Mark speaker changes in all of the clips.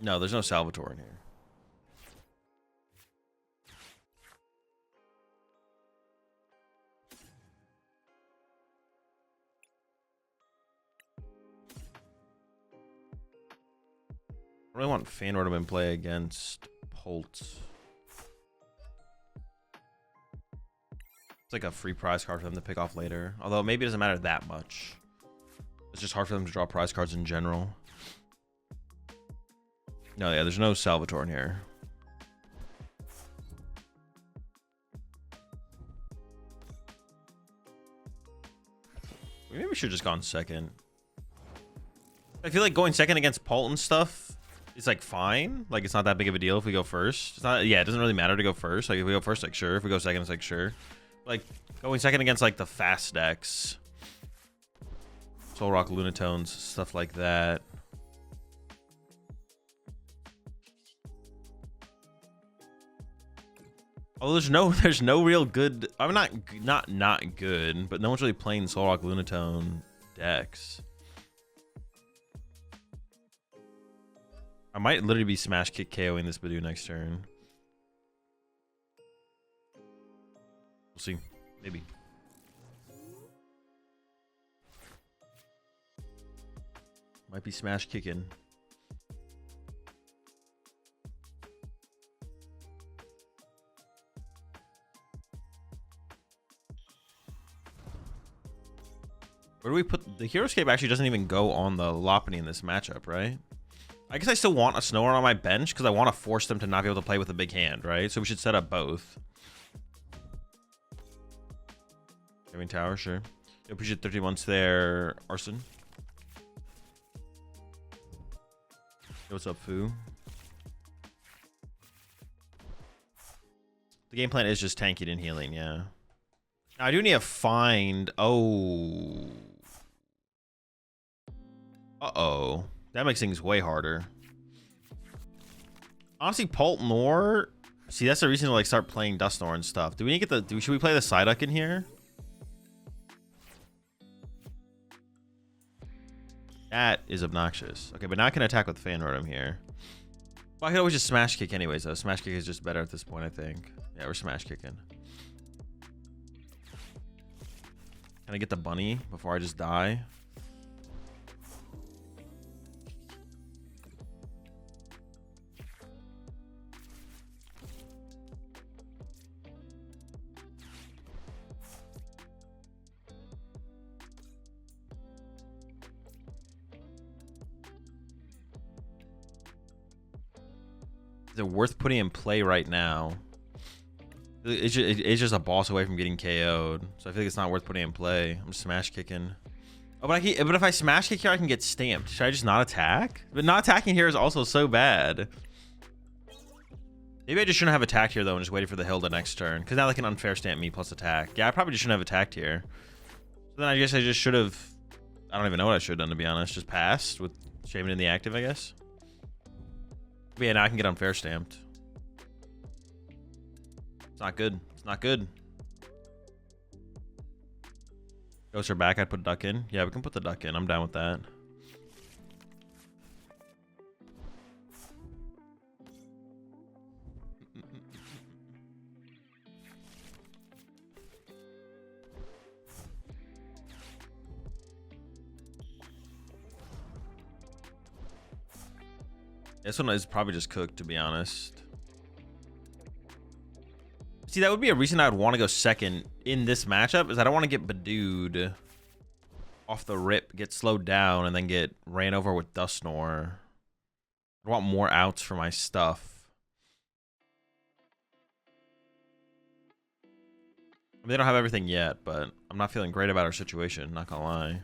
Speaker 1: No, there's no Salvatore in here. I really want Fandor to play against Holt. It's like a free prize card for them to pick off later. Although maybe it doesn't matter that much. It's just hard for them to draw prize cards in general. No, yeah, there's no Salvatore in here. Maybe we should have just gone second. I feel like going second against Pult and stuff is like fine. Like it's not that big of a deal if we go first. It's not. Yeah, it doesn't really matter to go first. Like if we go first, like sure. If we go second, it's like sure. Like going second against like the fast decks, Soul Rock, Lunatones, stuff like that. Oh, there's no real good. I'm not good, but no one's really playing Soul Rock, Lunatone decks. I might literally be Smash Kick KOing this Badoo next turn. We'll see. Maybe. Might be Smash Kicking. Where do we put the Heroescape? Actually doesn't even go on the Lopunny in this matchup, right? I guess I still want a Snower on my bench because I want to force them to not be able to play with a big hand, right? So we should set up both. Gaming Tower, sure. I appreciate 30 months there, Arson. Hey, what's up, Foo? The game plan is just tanking and healing, yeah. Now, I do need to find... Oh. Uh-oh. That makes things way harder. Honestly, Pult Nor. See, that's the reason to like start playing Dustnor and stuff. Do we need to get the? Should we play the Psyduck in here? That is obnoxious. Okay, but now I can attack with Fan Rotom here. Well, I could always just Smash Kick anyways, though. Smash Kick is just better at this point, I think. Yeah, we're Smash Kicking. Can I get the bunny before I just die? Is it worth putting in play right now? It's just a boss away from getting KO'd, so I feel like it's not worth putting in play. I'm Smash Kicking. Oh, but if I Smash Kick here, I can get stamped. Should I just not attack? But not attacking here is also so bad. Maybe I just shouldn't have attacked here though, and just waited for the Hilda next turn, because now they can unfair stamp me plus attack. Yeah, I probably just shouldn't have attacked here. So then I guess I just should have. I don't even know what I should have done, to be honest. Just passed with Shaman in the active, I guess. But yeah, now I can get unfair stamped. It's not good. It's not good. Ghosts are back. I'd put duck in. Yeah, we can put the duck in. I'm down with that. This one is probably just cooked, to be honest. See, that would be a reason I would want to go second in this matchup, is I don't want to get Badooed off the rip, get slowed down, and then get ran over with Dustnor. I want more outs for my stuff. I mean, they don't have everything yet, but I'm not feeling great about our situation, not gonna lie.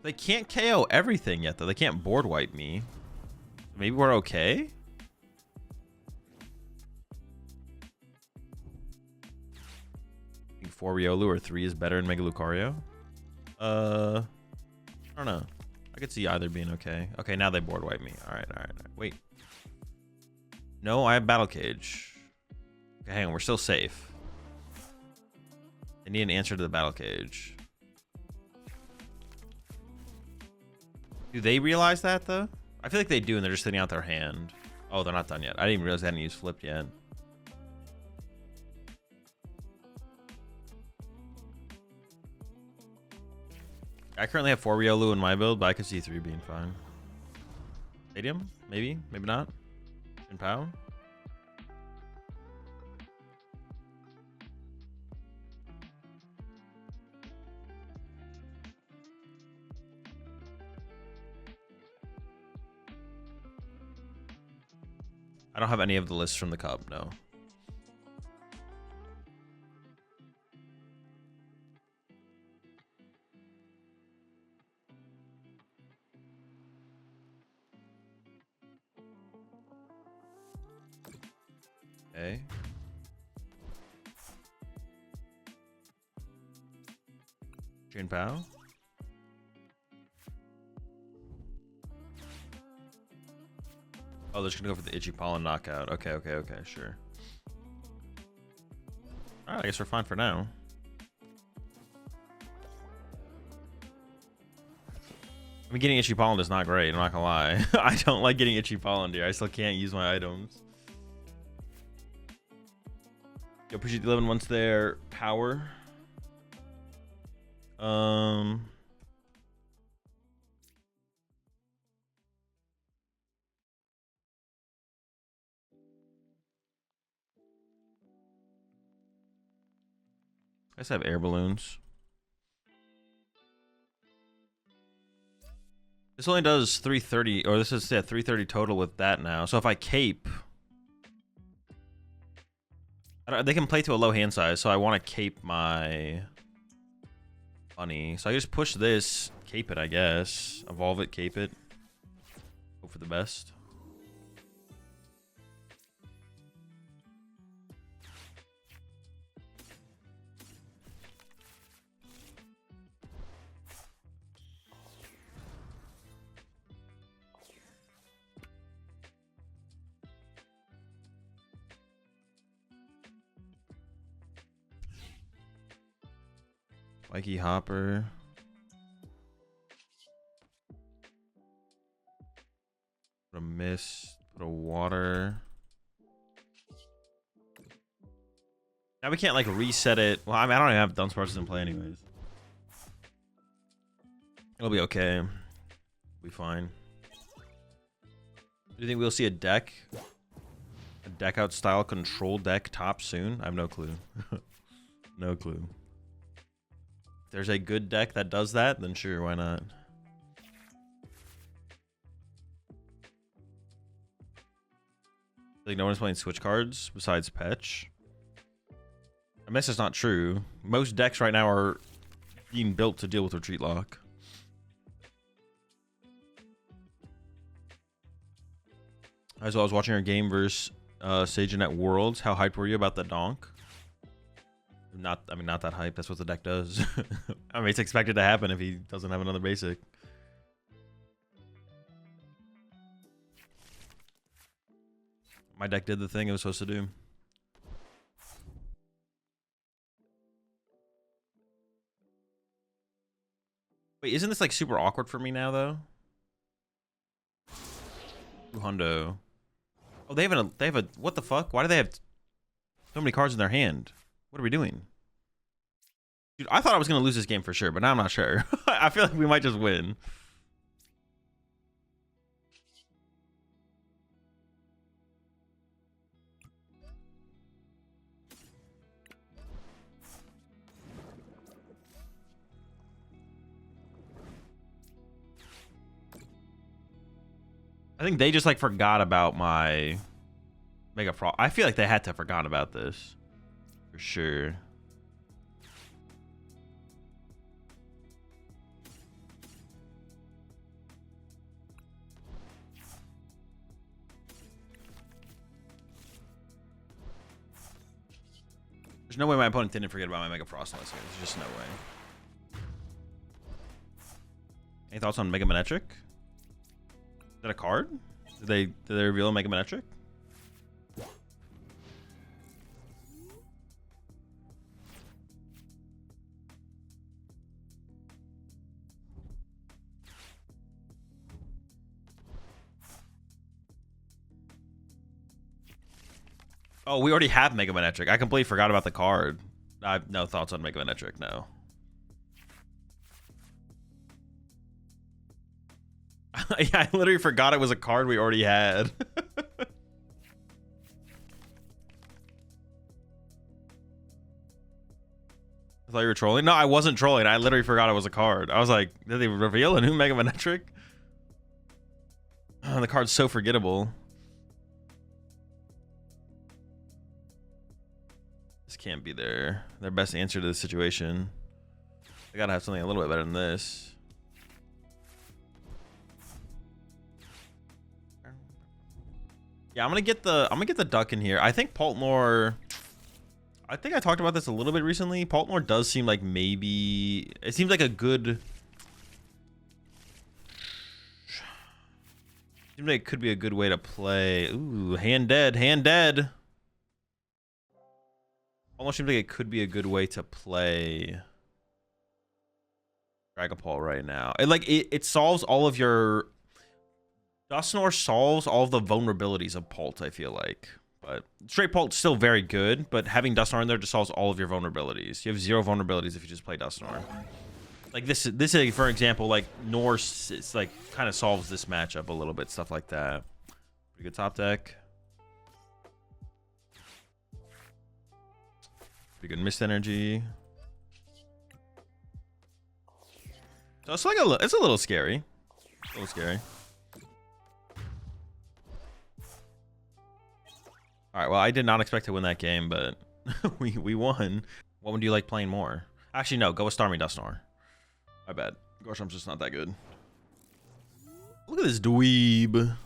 Speaker 1: They can't KO everything yet, though. They can't board wipe me. Maybe we're okay? I think 4 Riolu or 3 is better in Mega Lucario. I don't know. I could see either being okay. Okay, now they board wipe me. Alright. Wait. No, I have Battle Cage. Okay, hang on. We're still safe. I need an answer to the Battle Cage. Do they realize that, though? I feel like they do, and they're just sitting out their hand. Oh, they're not done yet. I didn't even realize they hadn't used flipped yet. I currently have 4 Riolu in my build, but I could see 3 being fine. Stadium? Maybe? Maybe not? In Pow? I don't have any of the lists from the Cup, no. Okay. Jin Pao. Oh, they're just gonna go for the itchy pollen knockout. Okay, sure. Alright, I guess we're fine for now. I mean, getting itchy pollen is not great, I'm not gonna lie. I don't like getting itchy pollen, dear. I still can't use my items. Yo, appreciate the 11 once there. Power. I just have air balloons. This only does 330, or this is 330 total with that now. So if I cape, they can play to a low hand size. So I want to cape my bunny. So I just push this, cape it, I guess. Evolve it, cape it. Hope for the best. Mikey Hopper. Put a mist. Put a water. Now we can't like reset it. Well, I mean, I don't even have Dunsparces in play anyways. It'll be okay. It'll be fine. Do you think we'll see a deck? A deck out style control deck top soon? I have no clue. No clue. If there's a good deck that does that, then sure, why not? Like no one's playing switch cards besides Petch. I mean, that's just not true. Most decks right now are being built to deal with Retreat Lock. As well, I was watching our game versus Sagen at Worlds. How hyped were you about the donk? I mean, not that hype. That's what the deck does. I mean, it's expected to happen if he doesn't have another basic. My deck did the thing it was supposed to do. Wait, isn't this like super awkward for me now though? Hundo. Oh, they have a what the fuck? Why do they have so many cards in their hand? What are we doing? Dude, I thought I was going to lose this game for sure, but now I'm not sure. I feel like we might just win. I think they just like forgot about my Mega Frost. I feel like they had to have forgotten about this. For sure. There's no way my opponent didn't forget about my Mega Frost last game. There's just no way. Any thoughts on Mega Manetric? Is that a card? Did they reveal a Mega Manetric? Oh, we already have Mega Manetric. I completely forgot about the card. I have no thoughts on Mega Manetric, no. Yeah, I literally forgot it was a card we already had. I thought you were trolling. No, I wasn't trolling. I literally forgot it was a card. I was like, did they reveal a new Mega Manetric? Oh, the card's so forgettable. This can't be their best answer to the situation. They gotta have something a little bit better than this. Yeah, I'm gonna get the duck in here. I think Paltmore. I think I talked about this a little bit recently. Paltmore does seem like maybe it seems like a good. Seems like it could be a good way to play. Ooh, hand dead, hand dead. Almost seems like it could be a good way to play Dragapult right now. It solves all of your Dusknoir solves all of the vulnerabilities of Pult, I feel like. But straight Pult's still very good, but having Dusknoir in there just solves all of your vulnerabilities. You have 0 vulnerabilities if you just play Dusknoir. Like this is for example, like Norse it's like kind of solves this matchup a little bit, stuff like that. Pretty good top deck. Pretty good Mist Energy. So it's like it's a little scary. A little scary. All right, well, I did not expect to win that game, but we won. What one do you like playing more? Actually, no, go with Starmie Dusknoir. I bet. Gorsham's just not that good. Look at this dweeb. Look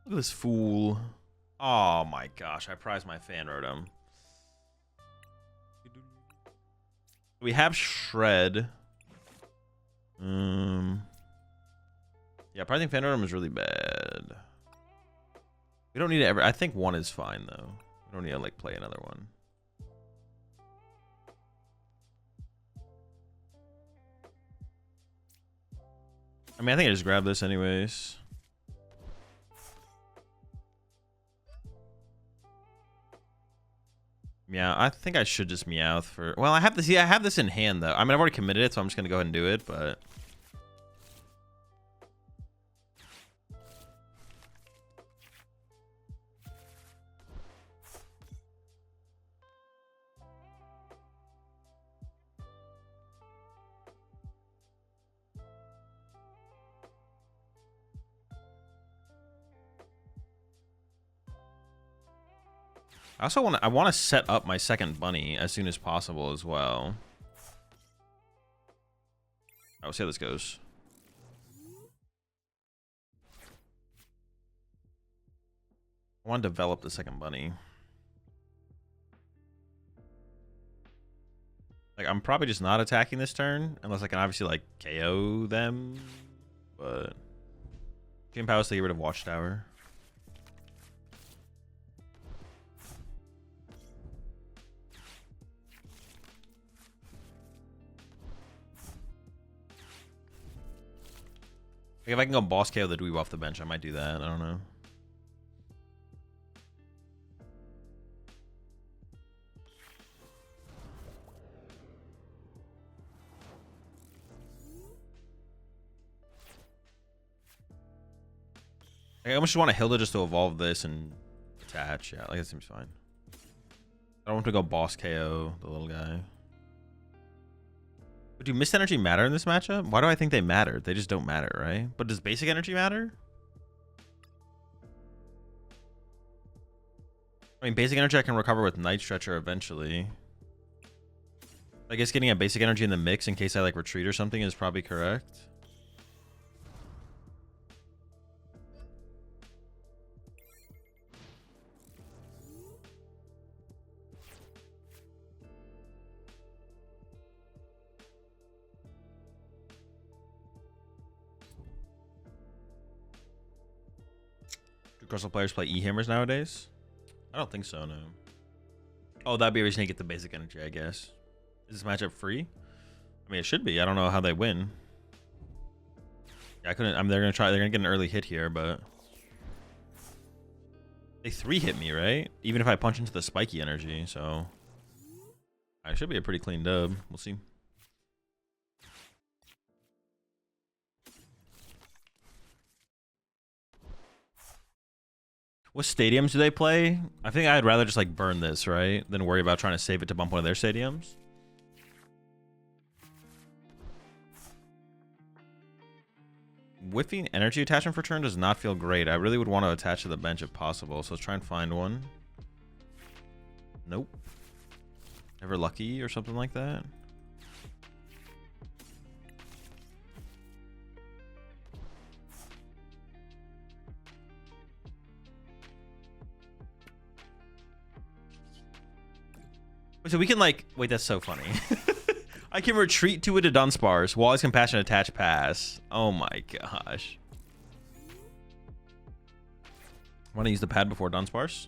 Speaker 1: at this fool. Oh my gosh, I prized my fan rotom. We have Shred. Yeah, probably think fan rotom is really bad. We don't need to ever. I think one is fine though. We don't need to like play another one. I mean, I think I just grab this anyways. Yeah, I think I should just Meowth for. Well, I have this. Yeah, I have this in hand though. I mean, I've already committed it, so I'm just gonna go ahead and do it. But I also want to set up my second bunny as soon as possible as well. We'll see how this goes. I want to develop the second bunny. Like, I'm probably just not attacking this turn unless I can obviously like KO them. But Game Palace to get rid of Watchtower. Like if I can go boss KO the dweeb off the bench, I might do that. I don't know. I almost just want a Hilda just to evolve this and attach. Yeah, like that seems fine. I don't want to go boss KO the little guy. But do Mist Energy matter in this matchup? Why do I think they matter? They just don't matter, right? But does Basic Energy matter? I mean, Basic Energy I can recover with Night Stretcher eventually. I guess getting a Basic Energy in the mix in case I like retreat or something is probably correct. Do Crystal players play E-Hammers nowadays? I don't think so, no. Oh, that'd be a reason to get the Basic Energy, I guess. Is this matchup free? I mean, it should be. I don't know how they win. Yeah, I couldn't. I mean, they're gonna get an early hit here, but They 3-hit me, right? Even if I punch into the spiky energy, so I should be a pretty clean dub. We'll see. What stadiums do they play? I think I'd rather just like burn this, right? Than worry about trying to save it to bump one of their stadiums. Whiffing energy attachment for turn does not feel great. I really would want to attach to the bench if possible. So let's try and find one. Nope. Never lucky or something like that. So we can like, wait, that's so funny. I can retreat to it to Dunsparce. Wally's Compassion attach pass. Oh my gosh. Want to use the pad before Dunsparce?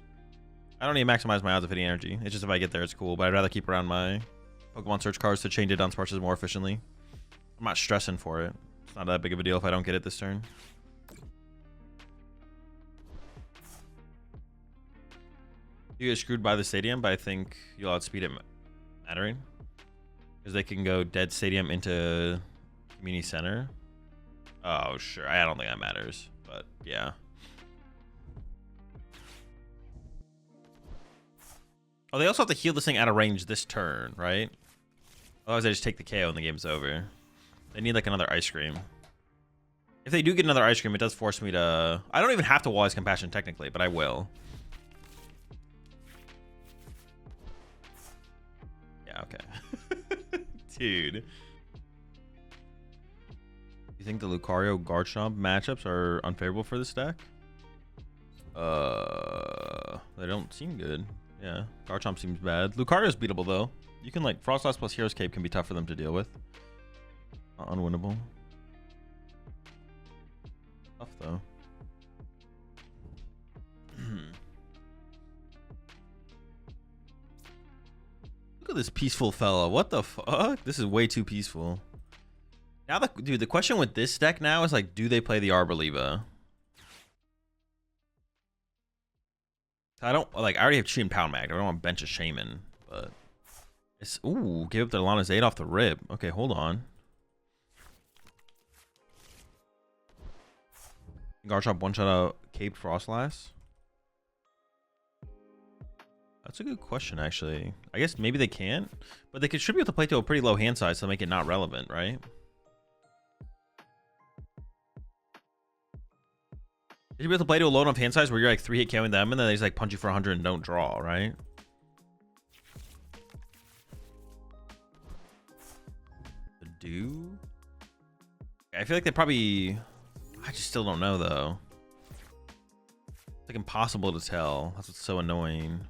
Speaker 1: I don't need to maximize my odds of hitting energy. It's just if I get there, it's cool. But I'd rather keep around my Pokemon search cards to change to Dunsparces more efficiently. I'm not stressing for it. It's not that big of a deal if I don't get it this turn. You get screwed by the stadium, but I think you'll outspeed it mattering. Because they can go dead stadium into community center. Oh, sure. I don't think that matters. But, yeah. Oh, they also have to heal this thing out of range this turn, right? Otherwise, they just take the KO and the game's over. They need, like, another ice cream. If they do get another ice cream, it does force me to... I don't even have to Wally's Compassion, technically, but I will. Okay. Dude. You think the Lucario Garchomp matchups are unfavorable for this deck? They don't seem good. Yeah, Garchomp seems bad. Lucario's beatable though. You can like Froslass plus Hero's Cape can be tough for them to deal with. Not unwinnable. Tough though. Look at this peaceful fella. What the fuck? This is way too peaceful. Now, dude, the question with this deck now is like, do they play the Arboliva? I don't like. I already have Chi and Pound Mag. I don't want to bench a Shaman, but it's ooh, give up the Lana's 8 off the rip. Okay, hold on. Garchomp one shot a Cape Froslass. That's a good question, actually. I guess maybe they can't, but they contribute the play to a pretty low hand size to make it not relevant, right? You should be able to play to a low enough hand size where you're like 3-hit KOing them, and then they just like punch you for 100 and don't draw, right? The do? I feel like they probably... I just still don't know, though. It's like impossible to tell. That's what's so annoying.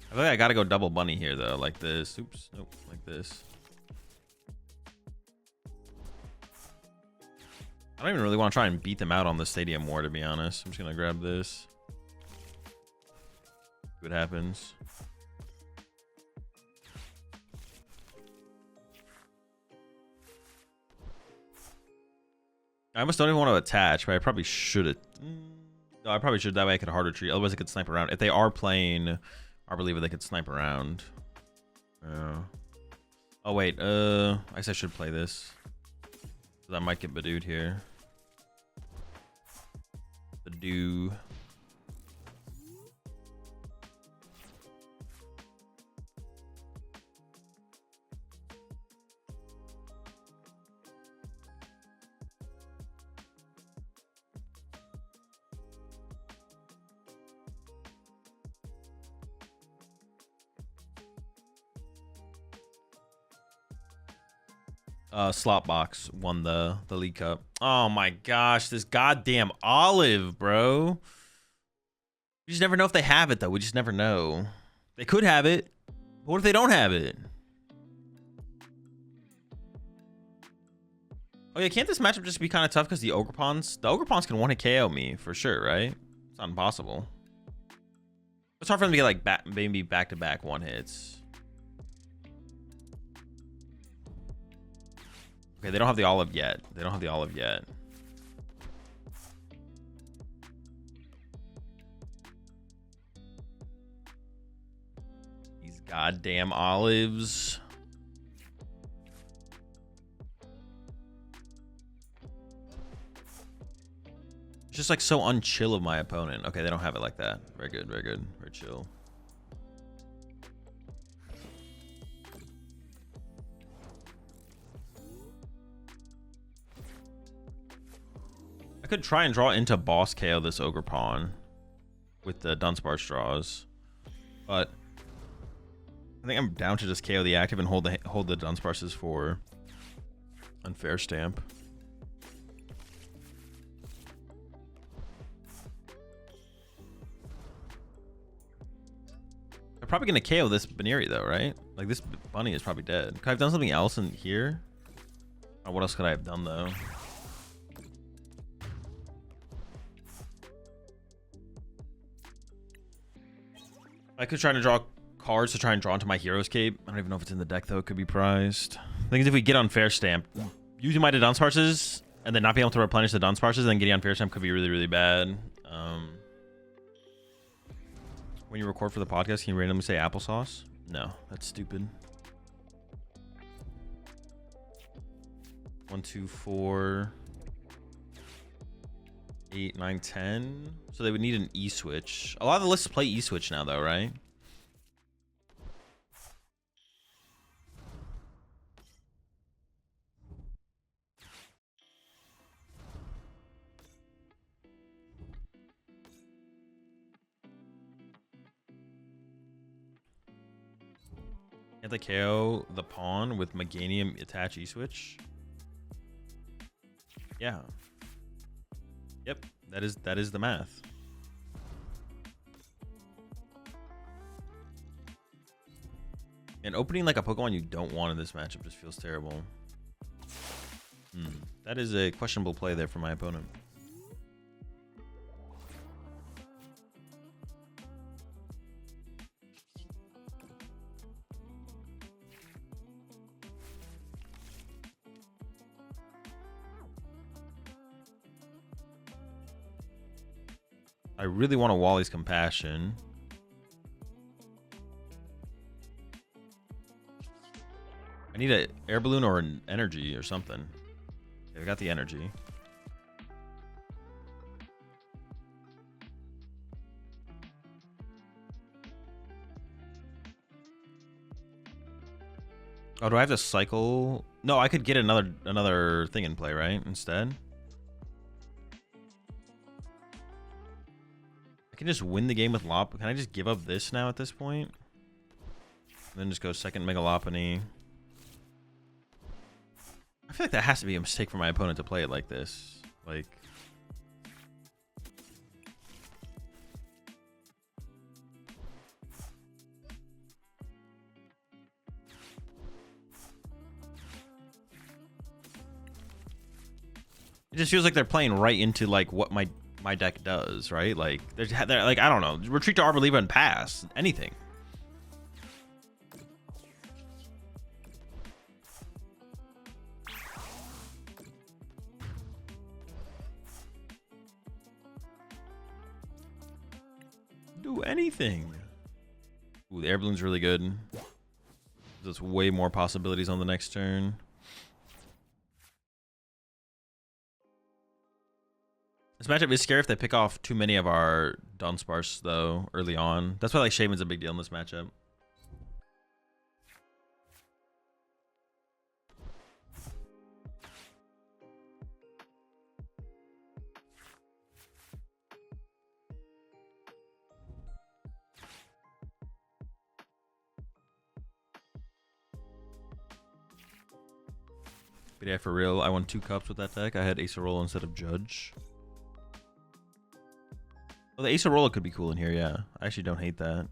Speaker 1: I feel like I gotta go double bunny here though, like this. Oops, nope, like this. I don't even really want to try and beat them out on the stadium war, to be honest. I'm just gonna grab this. See what happens. I almost don't even want to attach, but I probably should have. No, I probably should. That way I could hard retreat. Otherwise I could snipe around. If they are playing Arboliva, they could snipe around. Oh wait, I guess I should play this. I might get Badooed here. Badoo. Slotbox won the League Cup. Oh my gosh, this goddamn Olive, bro. We just never know if they have it, though. We just never know. They could have it. But what if they don't have it? Oh yeah, can't this matchup just be kind of tough because the Ogrepons can one-hit KO me for sure, right? It's not impossible. It's hard for them to get like maybe back-to-back one hits. Okay, they don't have the olive yet. They don't have the olive yet. These goddamn olives. It's just like so unchill of my opponent. Okay, they don't have it like that. Very good, very good. Very chill. I could try and draw into boss KO this ogre pawn with the Dunsparce straws, but I think I'm down to just KO the active and hold the Dunsparces for unfair stamp. I'm probably gonna KO this Baneri though, right? Like this bunny is probably dead. Could I have done something else in here? Oh, what else could I have done though? I could try to draw cards to try and draw into my Hero's Cape. I don't even know if it's in the deck though. It could be prized. I think if we get unfair stamp, using my Dunsparces and then not being able to replenish the Dunsparces and then getting unfair stamp could be really, really bad. When you record for the podcast, can you randomly say applesauce? No, that's stupid. 1, 2, 4, 8, 9, 10. So they would need an E switch. A lot of the lists play E switch now, though, right? Get the KO the pawn with Meganium attach E switch. Yeah. Yep, that is the math. And opening like a Pokemon you don't want in this matchup just feels terrible. That is a questionable play there for my opponent. I really want a Wally's Compassion. I need an air balloon or an energy or something. Okay, we got the energy. Oh, do I have to cycle? No, I could get another thing in play, right? Instead. I can just win the game with Lop. Can I just give up this now at this point? And then just go second Mega Lopunny. I feel like that has to be a mistake for my opponent to play it like this. Like... It just feels like they're playing right into like what my deck does, right? Like they're like, I don't know, retreat to Arbor Leva and pass anything. Do anything. Ooh, the air balloon's really good. There's way more possibilities on the next turn. This matchup is scary if they pick off too many of our Dunsparce, though, early on. That's why, like, Shaman's a big deal in this matchup. But yeah, for real, I won 2 cups with that deck. I had Acerola instead of Judge. Well, the Acerola could be cool in here, yeah. I actually don't hate that.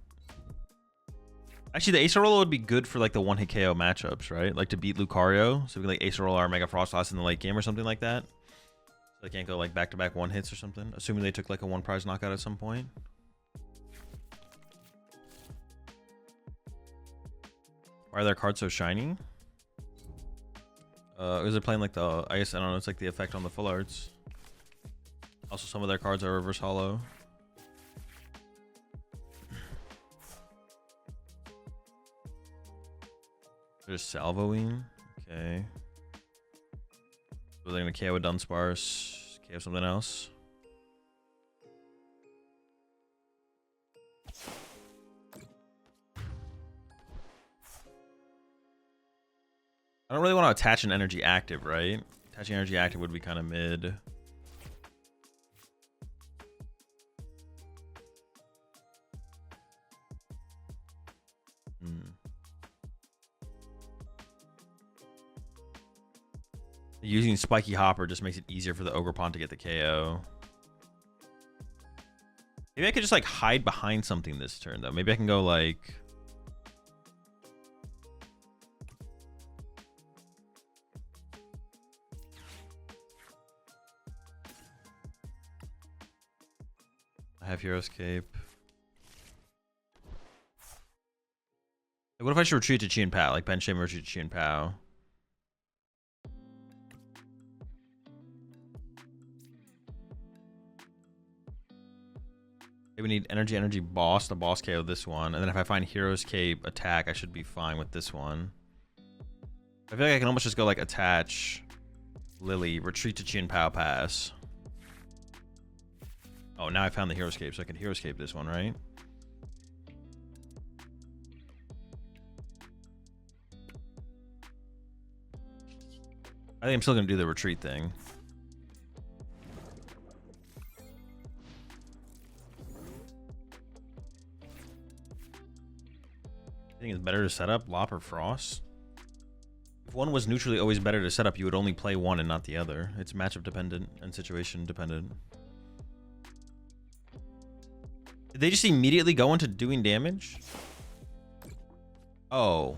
Speaker 1: Actually, the Acerola would be good for like the one-hit KO matchups, right? Like to beat Lucario. So we can like Acerola or Mega Froslass in the late game or something like that. So they can't go like back-to-back one hits or something. Assuming they took like a one prize knockout at some point. Why are their cards so shiny? Is it playing like the, I guess, I don't know, it's like the effect on the full arts. Also, some of their cards are reverse hollow. There's Salvoing. Okay. So they're gonna KO with Dunsparce, KO something else. I don't really want to attach an energy active, right? Attaching energy active would be kind of mid. Using Spiky Hopper just makes it easier for the Ogerpon to get the KO. Maybe I could just like hide behind something this turn though. Maybe I can go like... I have Hero's Cape. What if I should retreat to Chi and Pao? Like bench him, retreat to Chi and Pao. We need energy boss, the boss KO this one, and then if I find Hero's Cape attack, I should be fine with this one. I feel like I can almost just go like attach Lily, retreat to Chi and Pao, pass. Oh, now I found the Hero's Cape, so I can Hero's Cape this one, right? I think I'm still gonna do the retreat thing. I think it's better to set up Lop or Frost. If one was neutrally always better to set up, you would only play one and not the other. It's matchup dependent and situation dependent. Did they just immediately go into doing damage? Oh.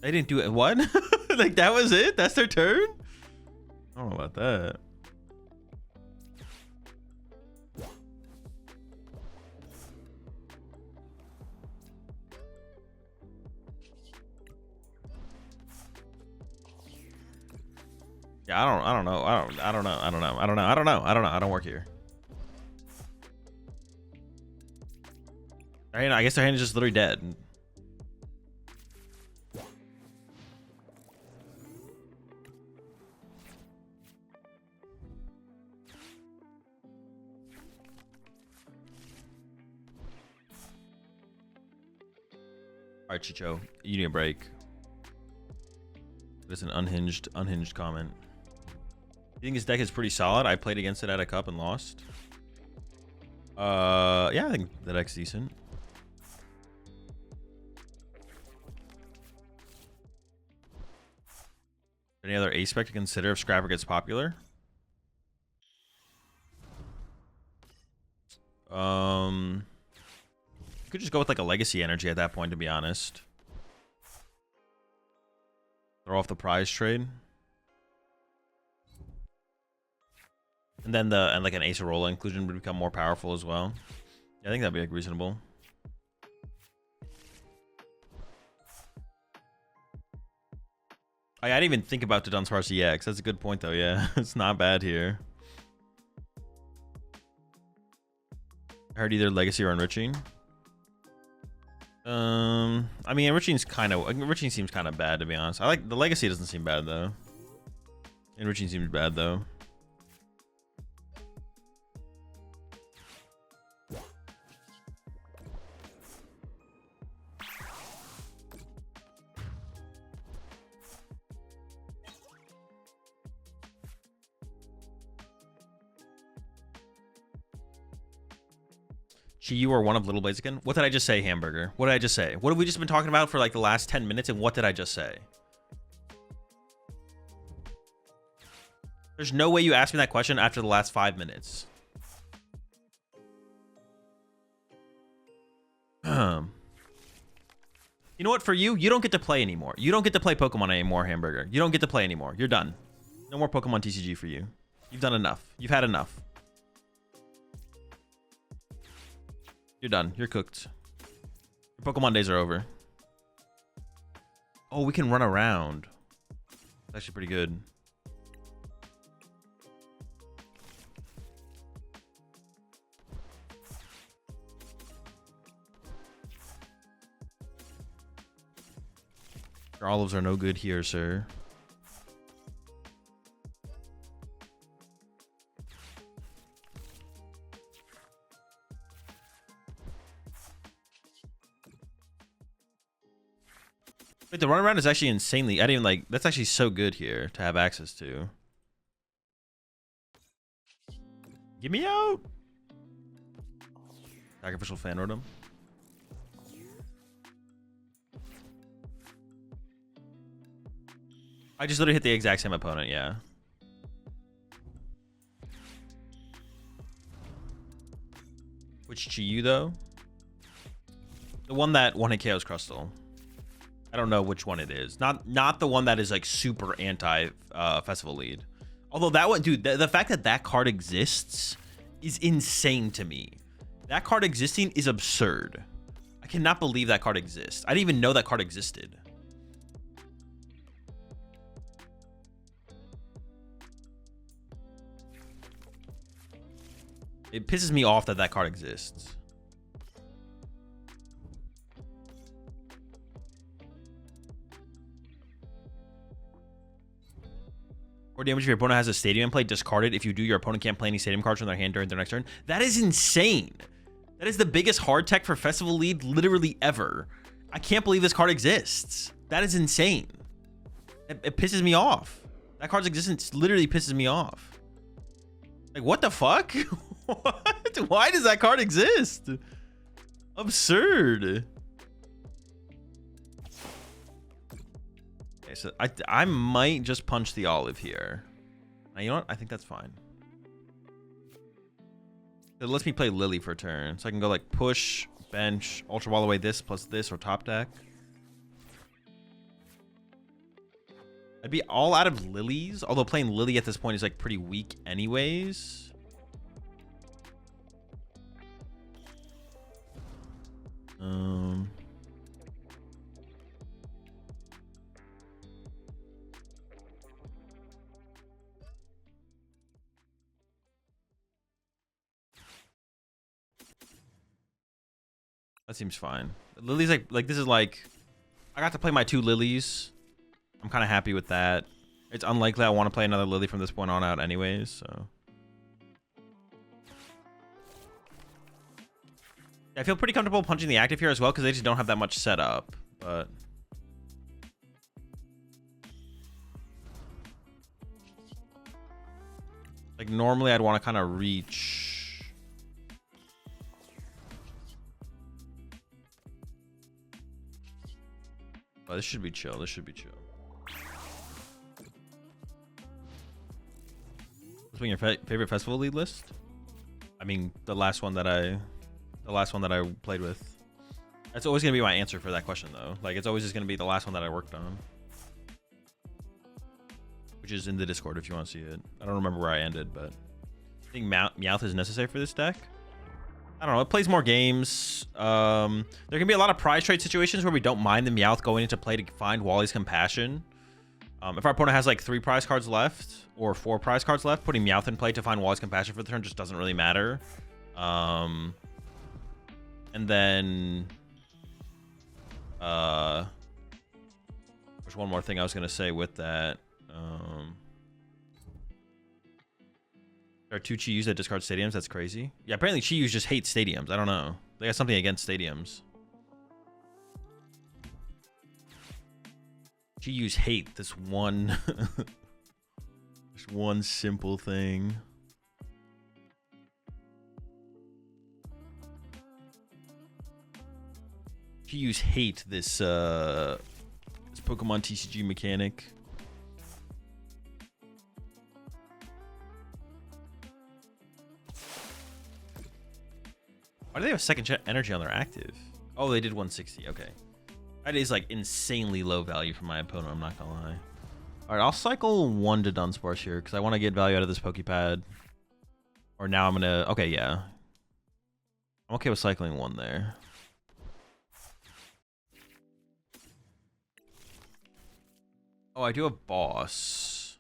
Speaker 1: They didn't do it. What? Like that was it? That's their turn? I don't know about that. Yeah, I don't know. I don't work here. I guess their hand is just literally dead. All right, Chicho, you need a break. It's an unhinged comment. You think his deck is pretty solid? I played against it at a cup and lost. Yeah, I think the deck's decent. Any other ace spec to consider if Scrapper gets popular? You could just go with like a legacy energy at that point, to be honest. Throw off the prize trade. And then like an Acerola inclusion would become more powerful as well. Yeah, I think that'd be like reasonable. I didn't even think about the Dunsparce EX. That's a good point though, yeah. It's not bad here. I heard either legacy or enriching. I mean, enriching seems kind of bad, to be honest. I like the legacy, doesn't seem bad though. Enriching seems bad though. You are one of Little Blaziken. What did I just say, Hamburger? What did I just say? What have we just been talking about for like the last 10 minutes, and what did I just say? There's no way you asked me that question after the last 5 minutes. You know what? For you, you don't get to play anymore. You don't get to play Pokemon anymore, Hamburger. You don't get to play anymore. You're done. No more Pokemon TCG for you. You've done enough. You've had enough. You're done. You're cooked. Your Pokemon days are over. Oh, we can run around. That's actually pretty good. Your olives are no good here, sir. Wait, the runaround is actually insanely. I didn't even like. That's actually so good here to have access to. Get me out. Sacrificial fan rotom. I just literally hit the exact same opponent, yeah. Which Chi-Yu though? The one that one-hit KOs Crustle. I don't know which one it is. Not the one that is like super anti festival lead. Although that one, dude, the fact that that card exists is insane to me. That card existing is absurd. I cannot believe that card exists. I didn't even know that card existed. It pisses me off that that card exists. Or damage if your opponent has a stadium in play, discard it. If you do, your opponent can't play any stadium cards from their hand during their next turn. That is insane. That is the biggest hard tech for festival lead literally ever. I can't believe this card exists. That is insane. It pisses me off. That card's existence literally pisses me off. Like, what the fuck? What? Why does that card exist? Absurd. Okay, so I might just punch the olive here. Now, you know what? I think that's fine. It lets me play Lily for a turn. So I can go like push, bench, ultra ball away this plus this or top deck. I'd be all out of lilies, although playing Lily at this point is like pretty weak anyways. That seems fine. Lily's like this is like I got to play my 2 lilies. I'm kind of happy with that. It's unlikely I want to play another Lily from this point on out anyways, so. I feel pretty comfortable punching the active here as well because they just don't have that much setup, but. Like normally I'd want to kind of reach. Oh, this should be chill. This should be chill. What's been your favorite festival lead list? I mean, the last one that I played with. That's always gonna be my answer for that question, though. Like, it's always just gonna be the last one that I worked on, which is in the Discord if you want to see it. I don't remember where I ended, but I think Meowth is necessary for this deck. I don't know. It plays more games. There can be a lot of prize trade situations where we don't mind the Meowth going into play to find Wally's Compassion. If our opponent has like 3 prize cards left or 4 prize cards left, putting Meowth in play to find Wally's Compassion for the turn just doesn't really matter. And then there's one more thing I was gonna say with that. There are 2 Chi-Yus that discard stadiums. That's crazy. Yeah, apparently Chi-Yus just hate stadiums. I don't know. They got something against stadiums. Chi-Yus hate this one, this one simple thing. Chi-Yus hate this this Pokemon TCG mechanic. Why do they have second energy on their active? Oh, they did 160. Okay. That is like insanely low value for my opponent, I'm not gonna lie. Alright, I'll cycle 1 to Dunsparce here because I want to get value out of this Pokepad. Or now I'm gonna. Okay, yeah. I'm okay with cycling 1 there. Oh, I do have boss.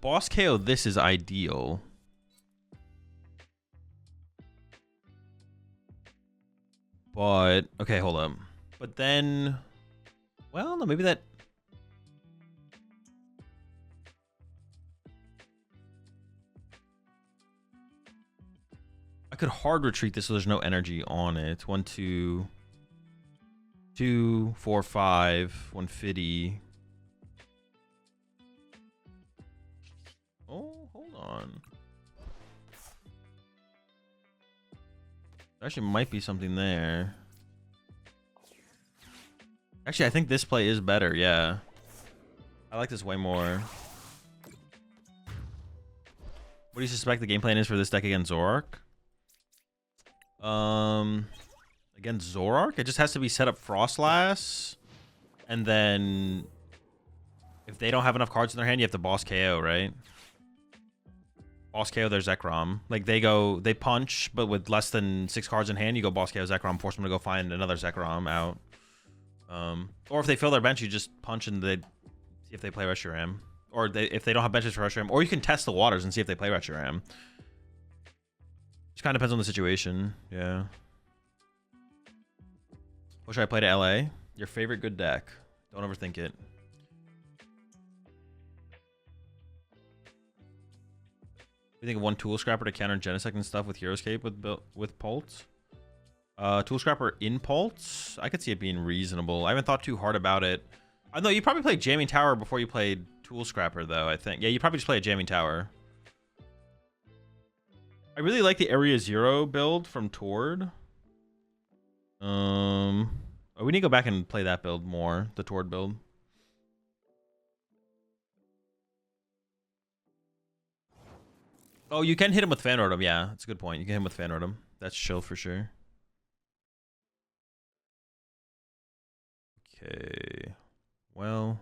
Speaker 1: Boss KO, this is ideal. But, okay, hold up. But then, well, no, maybe that... I could hard retreat this so there's no energy on it. 1, 2, 2, 4, 5, 150. Oh, hold on. There actually might be something there. Actually, I think this play is better, yeah. I like this way more. What do you suspect the game plan is for this deck against Zoroark? Against Zoroark, it just has to be set up Froslass, and then if they don't have enough cards in their hand, you have to boss KO, right? Boss KO their Zekrom. Like they punch, but with less than 6 cards in hand, you go boss KO Zekrom, force them to go find another Zekrom out. Or if they fill their bench, you just punch and they see if they play Reshiram. Or if they don't have benches for Reshiram, or you can test the waters and see if they play Reshiram. Just kind of depends on the situation. Yeah. What should I play to LA? Your favorite good deck. Don't overthink it. You think of one Tool Scrapper to counter Genesect and stuff with Heroescape with Pulse? Tool Scrapper in Pulse? I could see it being reasonable. I haven't thought too hard about it. I know you probably played Jamming Tower before you played Tool Scrapper, though, I think. Yeah, you probably just play a Jamming Tower. I really like the Area Zero build from Tord. Oh, we need to go back and play that build more, the Tord build. Oh, you can hit him with Fan Rotom. Yeah, that's a good point. You can hit him with Fan Rotom. That's chill for sure. Okay. Well.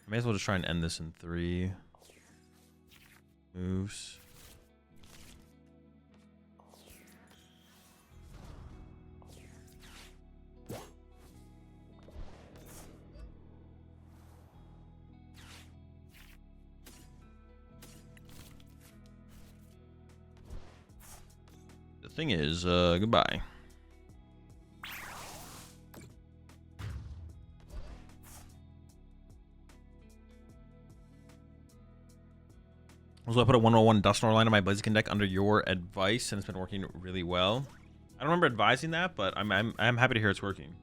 Speaker 1: I may as well just try and end this in 3 moves. The thing is, goodbye. Also, I put a 101 Dusknoir line on my Blaziken deck under your advice, and it's been working really well. I don't remember advising that, but I'm happy to hear it's working.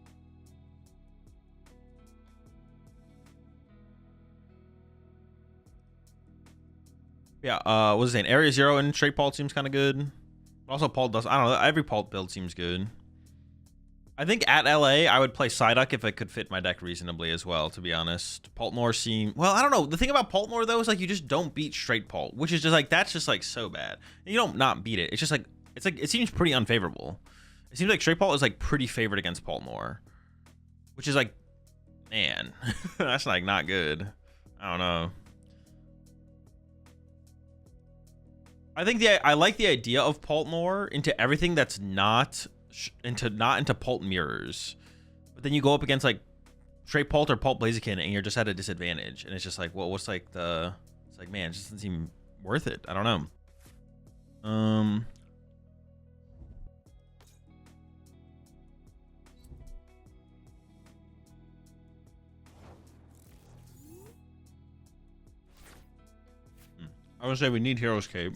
Speaker 1: Yeah, what was it saying? Area Zero and straight Pult seems kind of good. Also, Pult does. I don't know. Every Pult build seems good. I think at LA, I would play Psyduck if it could fit my deck reasonably as well, to be honest. Pultnor seem... Well, I don't know. The thing about Pultnor, though, is like you just don't beat straight Pult, which is just like, that's just like so bad. You don't not beat it. It's just like, it seems pretty unfavorable. It seems like straight Pult is like pretty favored against Pultnor, which is like, man, that's like not good. I don't know. I think I like the idea of Pultnor into everything that's not into Pult mirrors, but then you go up against like straight Pult or Pult Blaziken and you're just at a disadvantage, and it's just like, well, what's like the... It's like, man, it just doesn't seem worth it. I don't know. I would say we need Heroescape.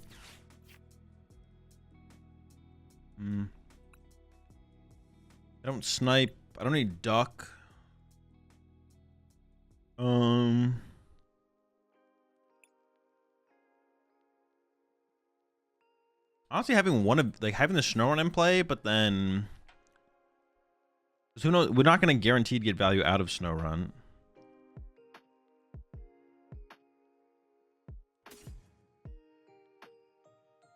Speaker 1: I don't snipe. I don't need duck. Honestly, having having the Snorunt in play, but then who knows? We're not going to guaranteed get value out of Snorunt.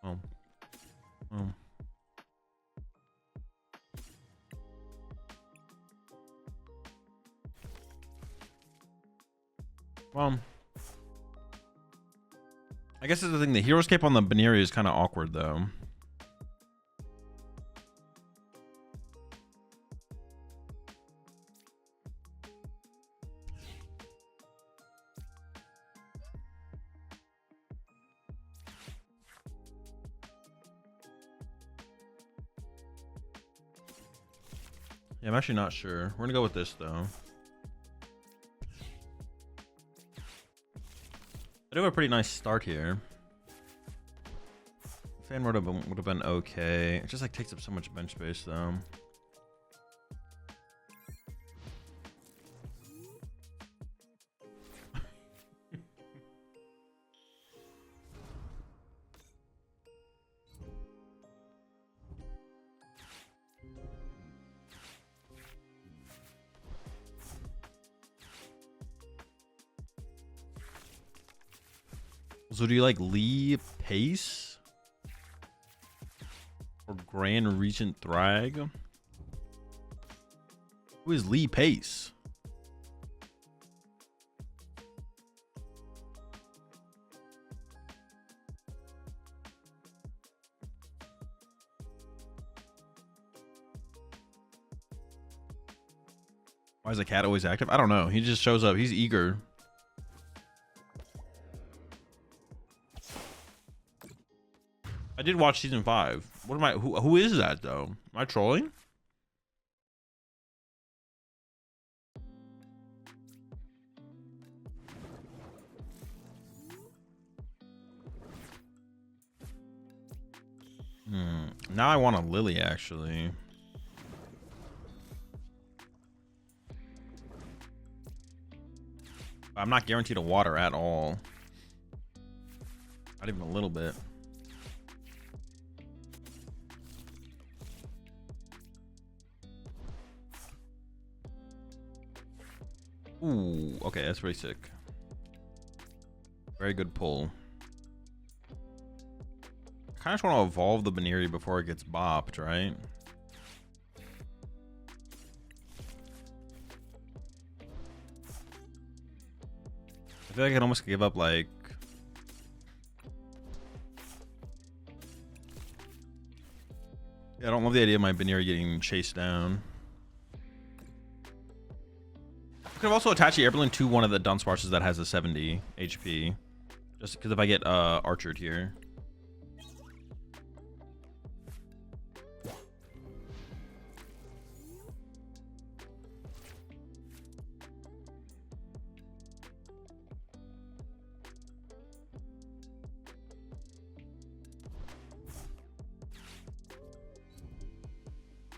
Speaker 1: Oh. Well, I guess that's the thing. The hero's cape on the Baneri is kind of awkward, though. Yeah, I'm actually not sure. We're gonna go with this, though. I do have a pretty nice start here. Fan would have been okay. It just like takes up so much bench space, though. So do you like Lee Pace or Grand Regent Thrag? Who is Lee Pace? Why is the cat always active? I don't know. He just shows up. He's eager. I did watch season 5. What am I? Who is that though? Am I trolling? Now I want a Lily actually. I'm not guaranteed a water at all. Not even a little bit. Ooh, okay, that's pretty sick. Very good pull. I kind of just want to evolve the Baneri before it gets bopped, right? I feel like I can almost give up like... Yeah, I don't love the idea of my Baneri getting chased down. I could have also attached the air balloon to one of the Dunsparces that has a 70 HP. Just because if I get archered here.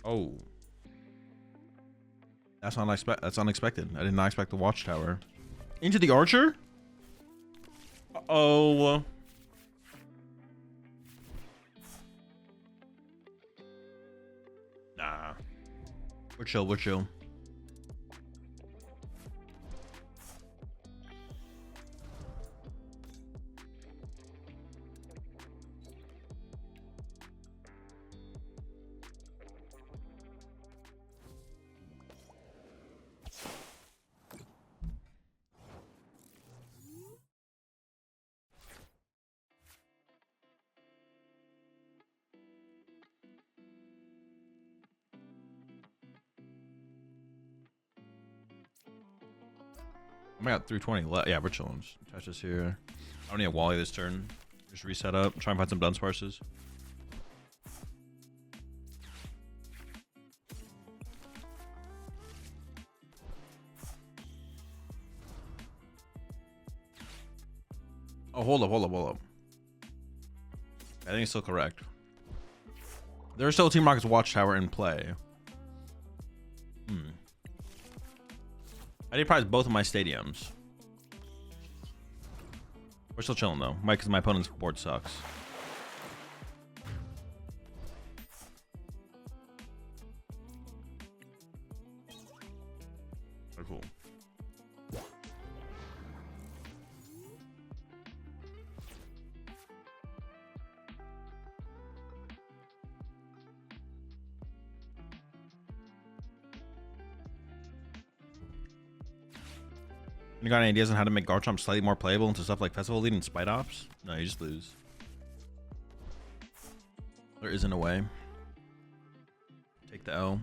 Speaker 1: Oh. That's unexpected. I did not expect the watchtower. Into the archer? Uh-oh. Nah. We're chill, we're chill. I got 320 left. Yeah, we're chilling. Touch this here. I don't need a Wally this turn. Just reset up. Try and find some Dunsparces. Oh, hold up. I think it's still correct. There's still Team Rocket's Watchtower in play. I did prize both of my stadiums. We're still chilling though. Because my opponent's board sucks. Very cool. You got any ideas on how to make Garchomp slightly more playable into stuff like Festival Lead and Spite Ops? No, you just lose. There isn't a way. Take the L.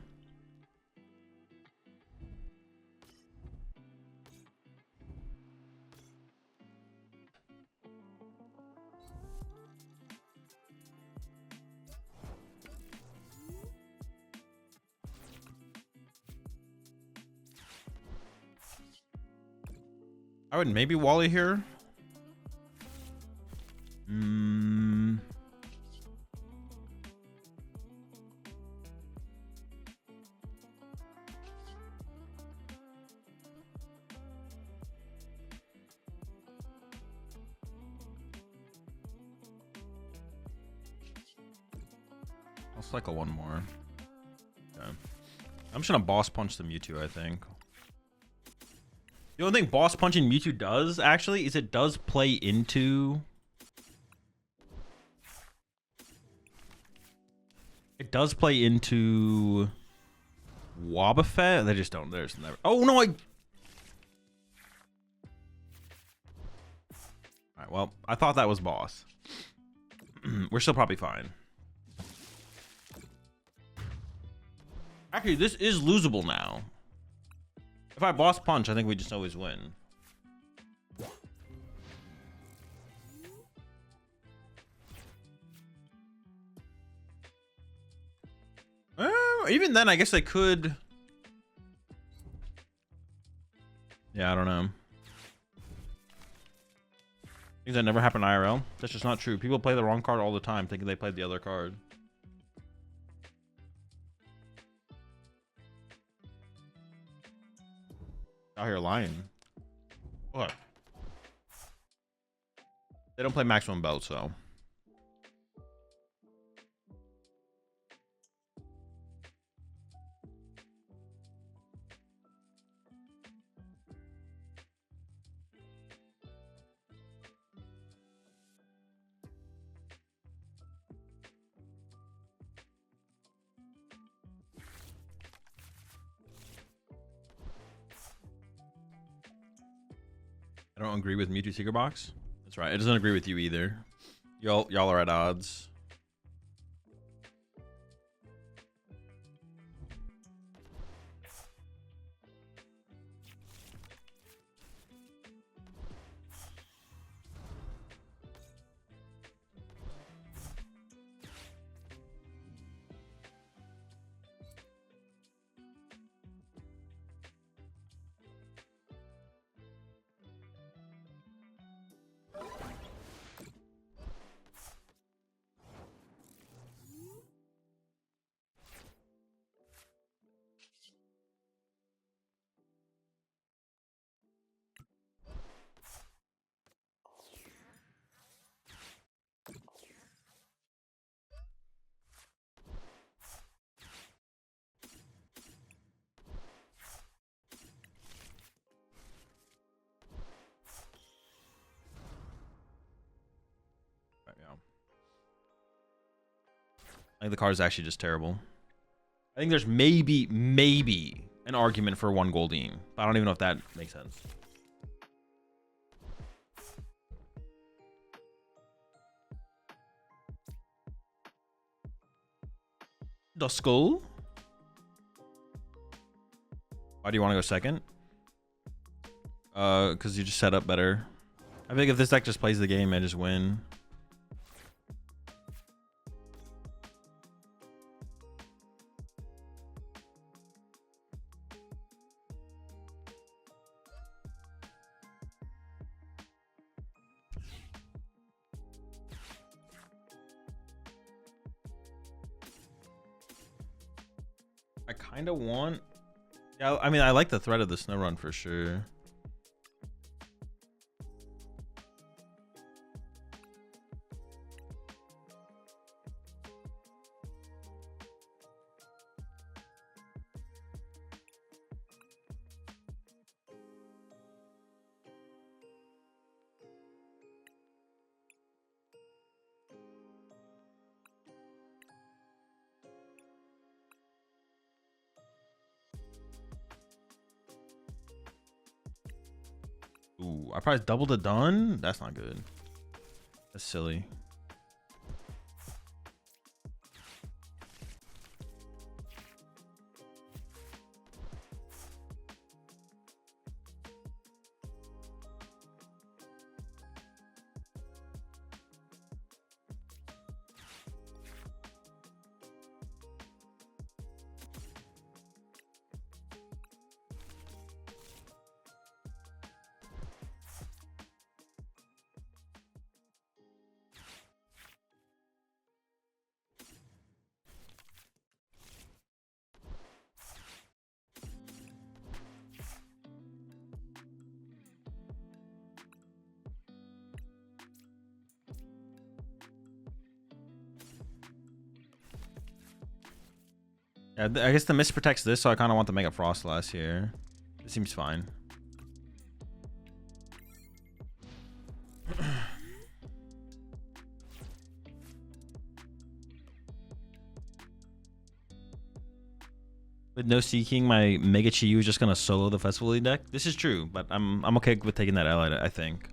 Speaker 1: I would maybe Wally here. I'll cycle one more. Okay. I'm just gonna boss punch the Mewtwo, I think. The only thing boss punching Mewtwo does, actually, is it does play into... It does play into... Wobbuffet? They just don't. There's never... Oh, no, Alright, well, I thought that was boss. We're still probably fine. Actually, this is losable now. If I boss punch, I think we just always win. Even then, I guess I could. Yeah, I don't know. Things that never happen IRL. That's just not true. People play the wrong card all the time, thinking they played the other card. Out here lying. What? They don't play maximum belt, so. I don't agree with Mewtwo Secret Box. That's right. It doesn't agree with you either. Y'all are at odds. I think the card is actually just terrible. I think there's maybe an argument for one Goldeen, but I don't even know if that makes sense. Duskull? Why do you want to go second? Because you just set up better. I think if this deck just plays the game, I just win. I kind of want... Yeah, I mean, I like the threat of the snow run for sure. Ooh, I probably doubled the done. That's not good. That's silly. Yeah, I guess the mist protects this, so I kind of want to make a Froslass here. It seems fine. With no seeking, my Mega Chiyu is just gonna solo the Festival League deck. This is true, but I'm okay with taking that L, I think.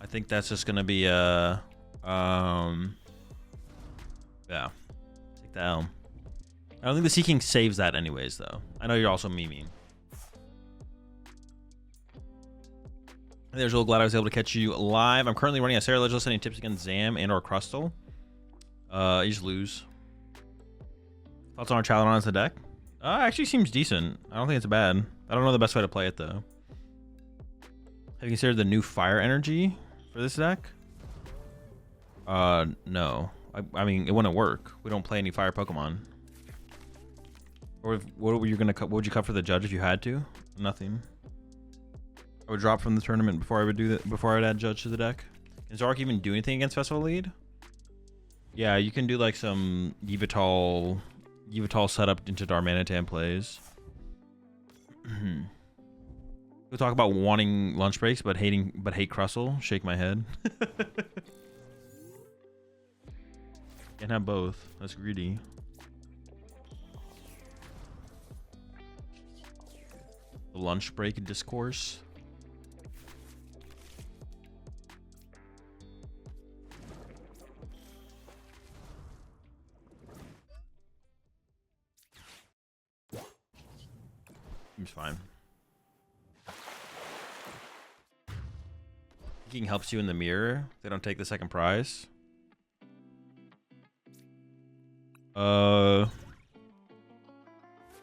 Speaker 1: I think that's just gonna be yeah. Take the L. I don't think the seeking saves that anyways, though. I know you're also memeing. There's Azul, glad I was able to catch you live. I'm currently running a Sarah Legis any tips against Zam and or Crustle. You just lose. Thoughts on our Chaliron as a deck? Actually seems decent. I don't think it's bad. I don't know the best way to play it though. Have you considered the new fire energy for this deck? No. I mean, it wouldn't work. We don't play any fire Pokemon. Or what were you gonna cut? What would you cut for the judge if you had to? Nothing. I would drop from the tournament before I would do that. Before I would add judge to the deck. Can Zark even do anything against Festival Lead? Yeah, you can do like some Yveltal setup into Darmanitan plays. We'll talk about wanting lunch breaks but hate Crustle. Shake my head. Can't have both. That's greedy. The lunch break discourse. Seems fine. Thinking helps you in the mirror. They don't take the second prize.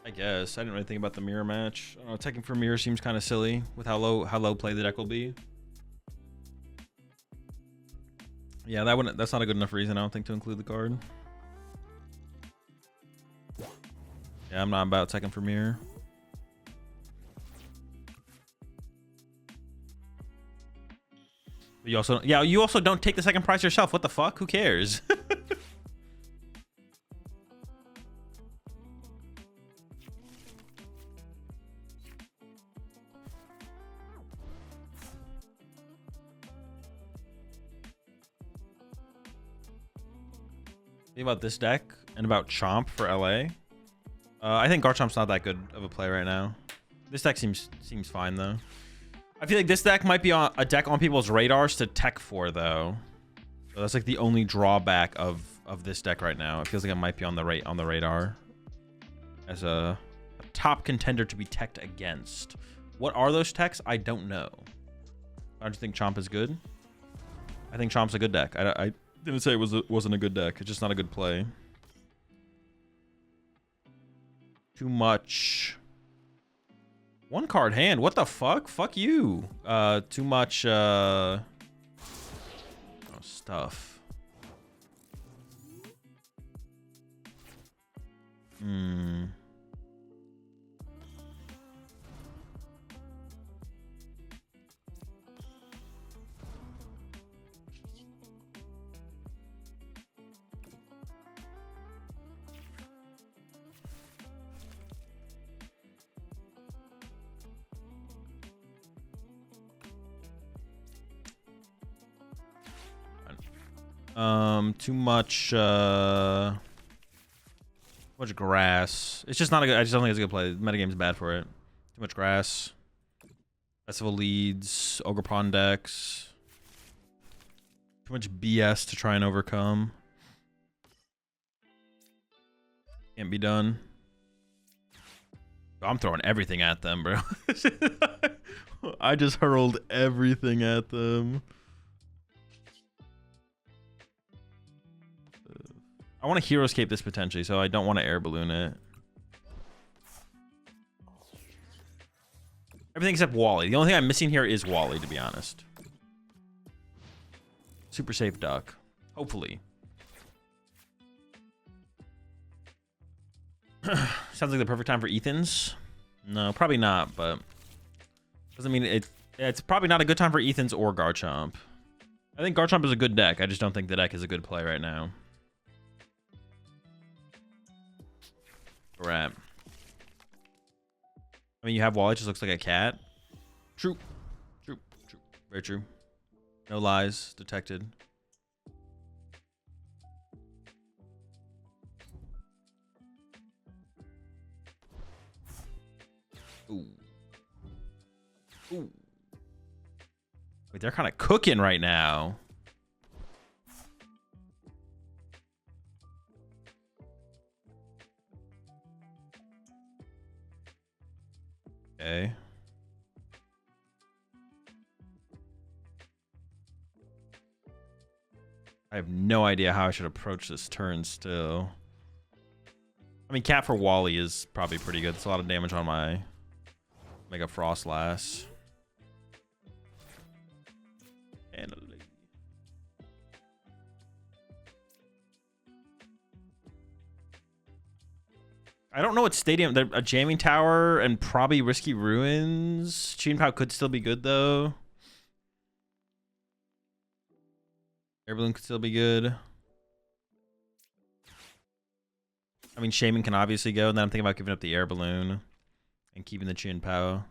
Speaker 1: I guess I didn't really think about the mirror match. I don't know, taking for mirror seems kind of silly with how low play the deck will be. Yeah, that's not a good enough reason I don't think to include the card. Yeah, I'm not about second for mirror. You also don't take the second prize yourself. What the fuck? Who cares? Think about this deck and about Chomp for LA. I think Garchomp's not that good of a play right now. This deck seems fine though. I feel like this deck might be on a deck on people's radars to tech for though. So that's like the only drawback of this deck right now. It feels like it might be on the radar as a top contender to be teched against. What are those techs? I don't know. I just think Chomp is good. I think Chomp's a good deck. I didn't say it wasn't a good deck. It's just not a good play. Too much. One card hand. What the fuck? Fuck you. Too much stuff. Too much grass. It's just not a good. I just don't think it's a good play. The metagame's bad for it. Too much grass. Festival leads. Ogre Pawn decks. Too much BS to try and overcome. Can't be done. I'm throwing everything at them, bro. I just hurled everything at them. I want to hero escape this potentially, so I don't want to air balloon it. Everything except Wally. The only thing I'm missing here is Wally, to be honest. Super safe duck. Hopefully. Sounds like the perfect time for Ethan's. No, probably not, but doesn't mean it's probably not a good time for Ethan's or Garchomp. I think Garchomp is a good deck. I just don't think the deck is a good play right now. Right. I mean, you have Wally, just looks like a cat. True. True. True. Very true. No lies detected. Ooh. Ooh. Wait, they're kind of cooking right now. Okay. I have no idea how I should approach this turn still. I mean, Cat for Wally is probably pretty good. It's a lot of damage on my Mega Froslass. And I don't know what stadium. A jamming tower and probably Risky Ruins. Chien-Pao could still be good though. Air Balloon could still be good. I mean, Shaman can obviously go, and then I'm thinking about giving up the Air Balloon and keeping the Chien-Pao.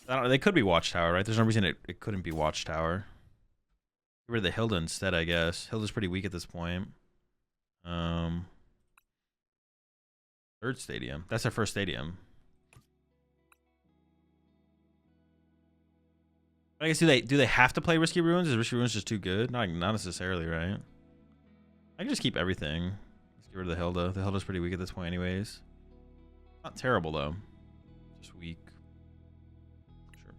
Speaker 1: I don't know. They could be Watchtower, right? There's no reason it couldn't be Watchtower. Get rid of the Hilda instead, I guess. Hilda's pretty weak at this point. Third stadium. That's their first stadium. I guess do they have to play Risky Ruins? Is Risky Ruins just too good? Not necessarily, right? I can just keep everything. Let's get rid of the Hilda. The Hilda's pretty weak at this point anyways. Not terrible though. Just weak. Sure.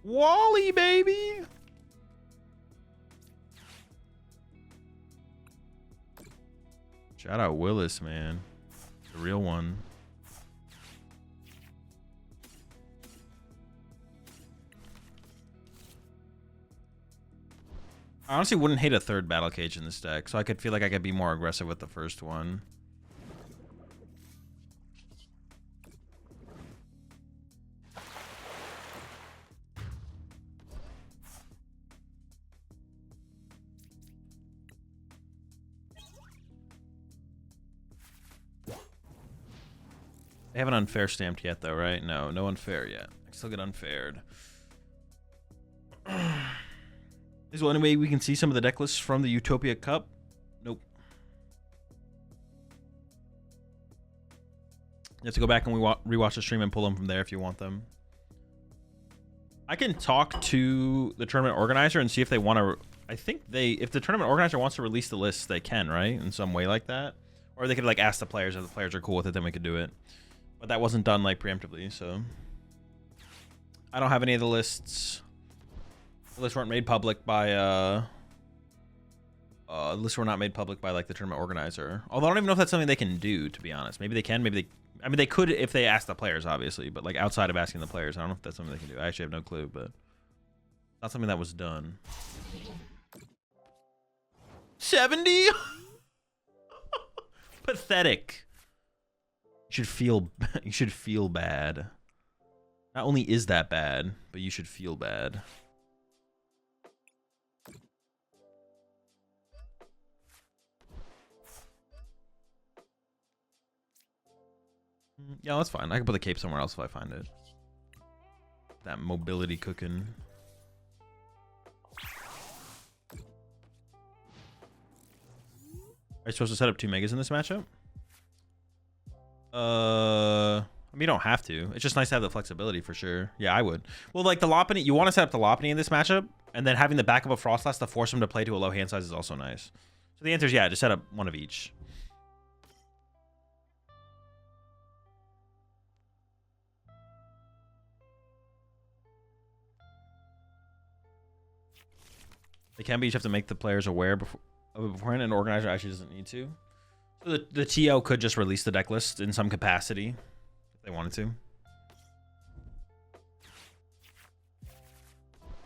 Speaker 1: Wally, baby! Shout out Willis, man. The real one. I honestly wouldn't hate a third Battle Cage in this deck, so I could feel like I could be more aggressive with the first one. They haven't unfair stamped yet, though, right? No, no unfair yet. I still get unfaired. Is there any way we can see some of the deck lists from the Utopia Cup? Nope. You have to go back and rewatch the stream and pull them from there if you want them. I can talk to the tournament organizer and see if they want to. I think if the tournament organizer wants to release the list, they can, right? In some way like that. Or they could like ask the players, if the players are cool with it, then we could do it. But that wasn't done like preemptively, so I don't have any of the lists. The lists weren't made public by the lists were not made public by like the tournament organizer. Although I don't even know if that's something they can do, to be honest. Maybe they can, maybe they I mean they could if they ask the players, obviously, but like outside of asking the players, I don't know if that's something they can do. I actually have no clue, but not something that was done. 70? Pathetic. You should feel bad. Not only is that bad, but you should feel bad. Yeah, that's fine. I can put the cape somewhere else if I find it. that mobility cooking. Are you supposed to set up 2 megas in this matchup? I mean, you don't have to. It's just nice to have the flexibility for sure. Yeah, I would. Well, like the Lopunny, you want to set up the Lopunny in this matchup, and then having the backup of Froslass to force him to play to a low hand size is also nice. So the answer is yeah, just set up one of each. They can be. You just have to make the players aware beforehand. An organizer actually doesn't need to. So the TL could just release the deck list in some capacity if they wanted to.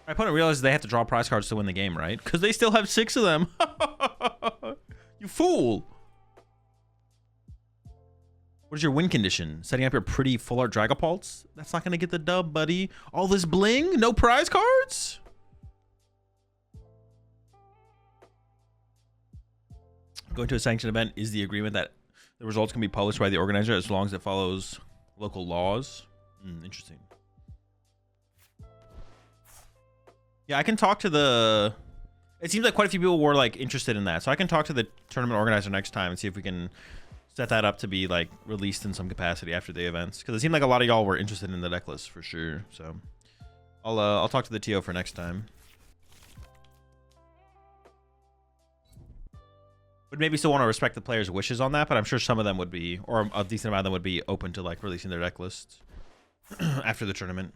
Speaker 1: My opponent realizes they have to draw prize cards to win the game, right? Because they still have 6 of them. You fool. What is your win condition? Setting up your pretty full art Dragapults? That's not going to get the dub, buddy. All this bling? No prize cards? Going to a sanctioned event is the agreement that the results can be published by the organizer as long as it follows local laws. Interesting. Yeah, I can talk to the... It seems like quite a few people were like interested in that. So I can talk to the tournament organizer next time and see if we can set that up to be like released in some capacity after the events. Because it seemed like a lot of y'all were interested in the deck list for sure. So I'll talk to the TO for next time. Would maybe still want to respect the players' wishes on that, but I'm sure some of them would be, or a decent amount of them would be open to like releasing their deck lists after the tournament.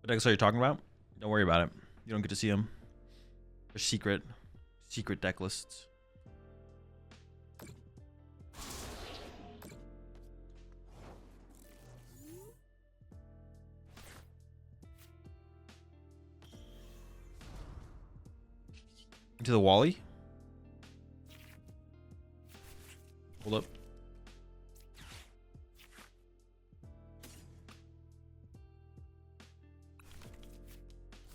Speaker 1: What decks are you talking about? Don't worry about it. You don't get to see them. They're secret deck lists. Into the Wally. Hold up.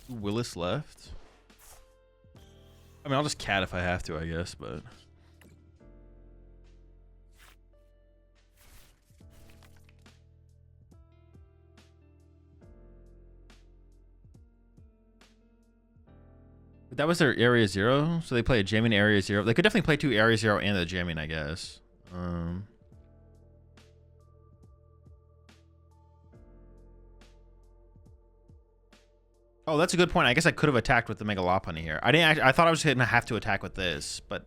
Speaker 1: Willis left. I mean, I'll just cat if I have to, I guess, but... That was their Area 0, so they play a jamming Area 0. They could definitely play 2 Area 0 and the jamming, I guess. Oh, that's a good point. I guess I could have attacked with the Mega Lopunny here. I thought I was going to have to attack with this, but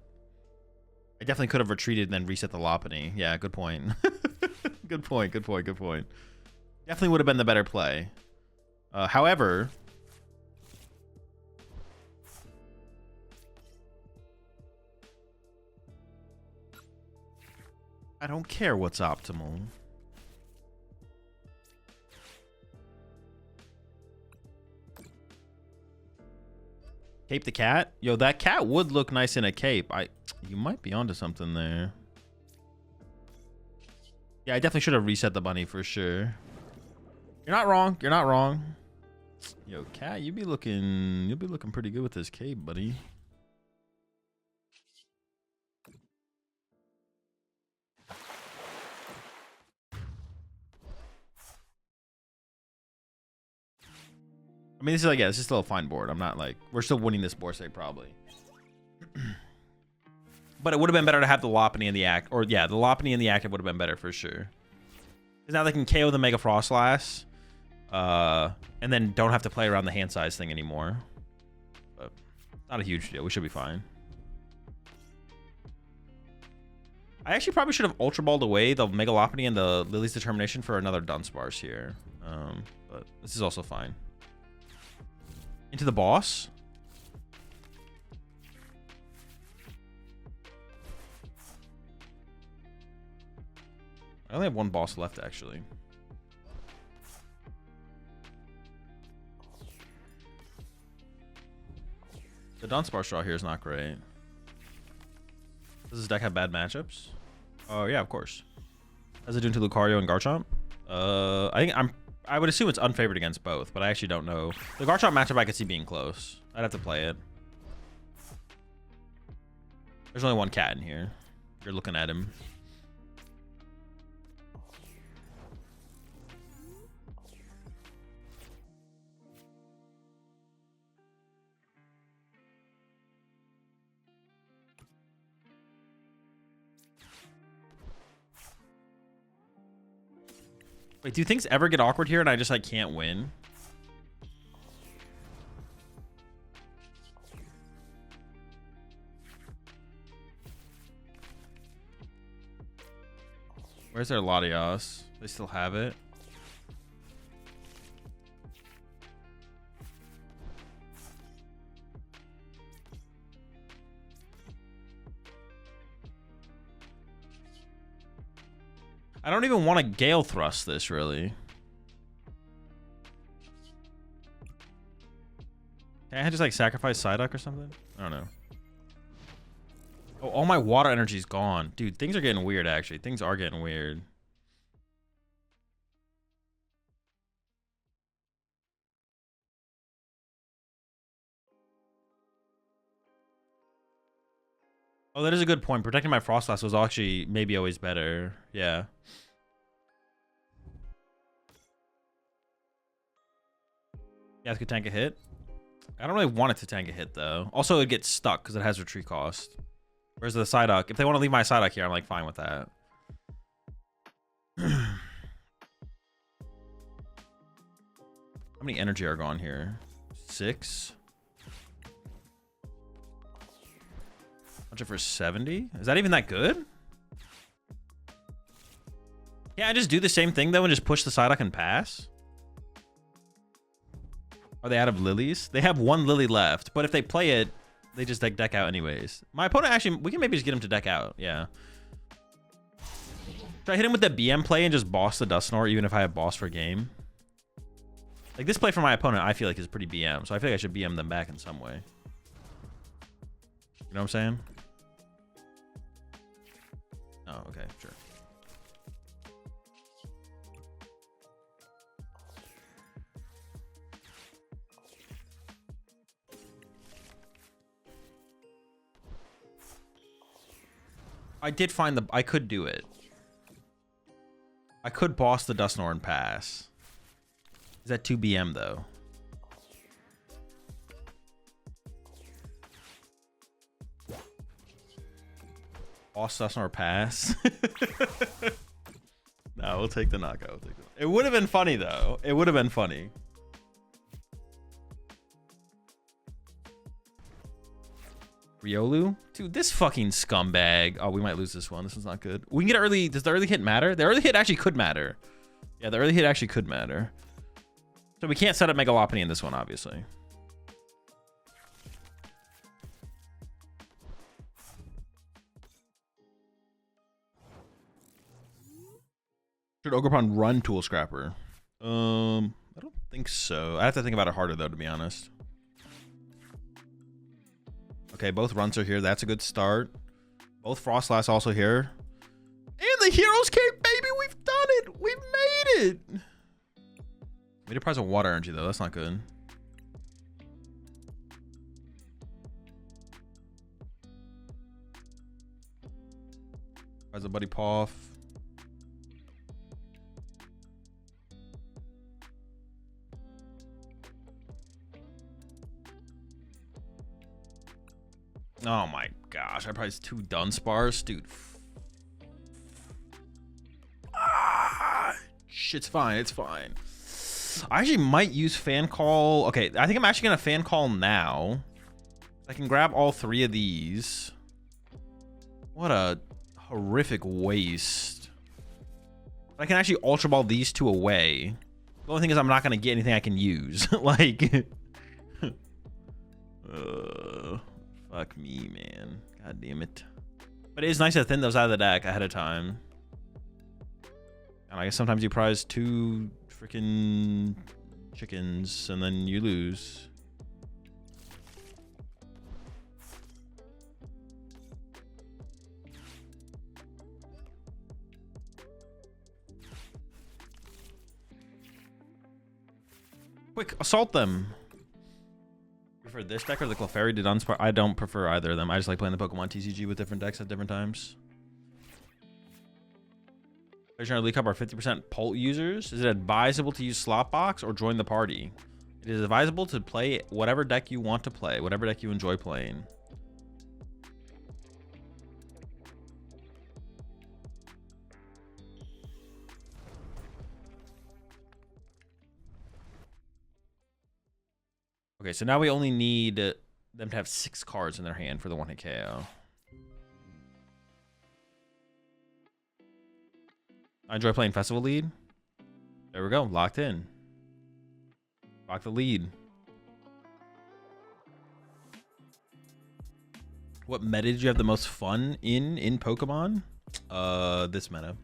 Speaker 1: I definitely could have retreated and then reset the Lopunny. Yeah, good point. Good point. Definitely would have been the better play. However... I don't care what's optimal. Cape the cat? Yo, that cat would look nice in a cape. You might be onto something there. Yeah, I definitely should have reset the bunny for sure. You're not wrong. You're not wrong. Yo, cat, you'll be looking pretty good with this cape, buddy. I mean, this is like, yeah, this is still a fine board. I'm not like, we're still winning this board state probably. But it would have been better to have the Lopunny in the act, or yeah, the Lopunny in the active would have been better for sure. Because now they can KO the Mega Froslass, and then don't have to play around the hand size thing anymore. But not a huge deal. We should be fine. I actually probably should have Ultra Balled away the Mega Lopunny and the Lily's Determination for another Dunsparce here. But this is also fine. Into the boss. I only have one boss left, actually. The Dunsparce draw here is not great. Does this deck have bad matchups? Oh, yeah, of course. How's it doing to Lucario and Garchomp? I would assume it's unfavored against both, but I actually don't know. The Garchomp matchup I could see being close. I'd have to play it. There's only one cat in here. You're looking at him. Wait, do things ever get awkward here and I just like can't win? Where's their Latios? They still have it. I don't even want to Gale Thrust this, really. Can I just like sacrifice Psyduck or something? I don't know. Oh, all my water energy's gone. Dude, things are getting weird, actually. Things are getting weird. Oh, that is a good point. Protecting my Froslass was actually maybe always better. Yeah. Yeah, it could tank a hit. I don't really want it to tank a hit, though. Also, it gets stuck because it has retreat cost. Whereas the Psyduck, if they want to leave my Psyduck here, I'm like fine with that. How many energy are gone here? 6? Punch it for 70? Is that even that good? Yeah, I just do the same thing though and just push the Psyduck and pass. Are they out of lilies? They have 1 lily left, but if they play it, they just like deck out anyways. My opponent actually, we can maybe just get him to deck out. Yeah. Should I hit him with the BM play and just boss the Dusknoir even if I have boss for game? Like this play from my opponent, I feel like is pretty BM, so I feel like I should BM them back in some way. You know what I'm saying? Oh, okay, sure. I did find I could do it. I could boss the Dusknoir and pass. Is that 2 BM though? Boss Dusknoir pass? No, we'll take the knockout. We'll take the... It would have been funny though. It would have been funny. Riolu? Dude, this fucking scumbag. Oh, we might lose this one. This one's not good. We can get early. Does the early hit matter? The early hit actually could matter. Yeah, the early hit actually could matter. So we can't set up Mega Lopunny in this one, obviously. Should Ogerpon run Tool Scrapper? I don't think so. I have to think about it harder, though, to be honest. Okay, both runs are here. That's a good start. Both Froslass also here. And the Hero's Cape, baby! We've done it! We've made it! Made a prize of water energy, though. That's not good. Prize of Buddy Poff. Oh my gosh, I priced 2 Dunsparce, dude. Shit's fine, it's fine. I actually might use Fan Call. Okay, I think I'm actually gonna Fan Call now. I can grab all 3 of these. What a horrific waste. I can actually Ultra Ball these 2 away. The only thing is I'm not gonna get anything I can use. Like, fuck me, man. God damn it. But it is nice to thin those out of the deck ahead of time. And I guess sometimes you prize 2 freaking chickens and then you lose. Quick, assault them. Prefer this deck or the Clefairy to Dunsparce? I don't prefer either of them. I just like playing the Pokemon TCG with different decks at different times. Legendary League Cup are 50% Pult users. Is it advisable to use Slot Box or join the party? It is advisable to play whatever deck you want to play, whatever deck you enjoy playing. Okay, so now we only need them to have 6 cards in their hand for the 1-hit KO. I enjoy playing Festival Lead. There we go, locked in. Lock the lead. What meta did you have the most fun in Pokemon? This meta.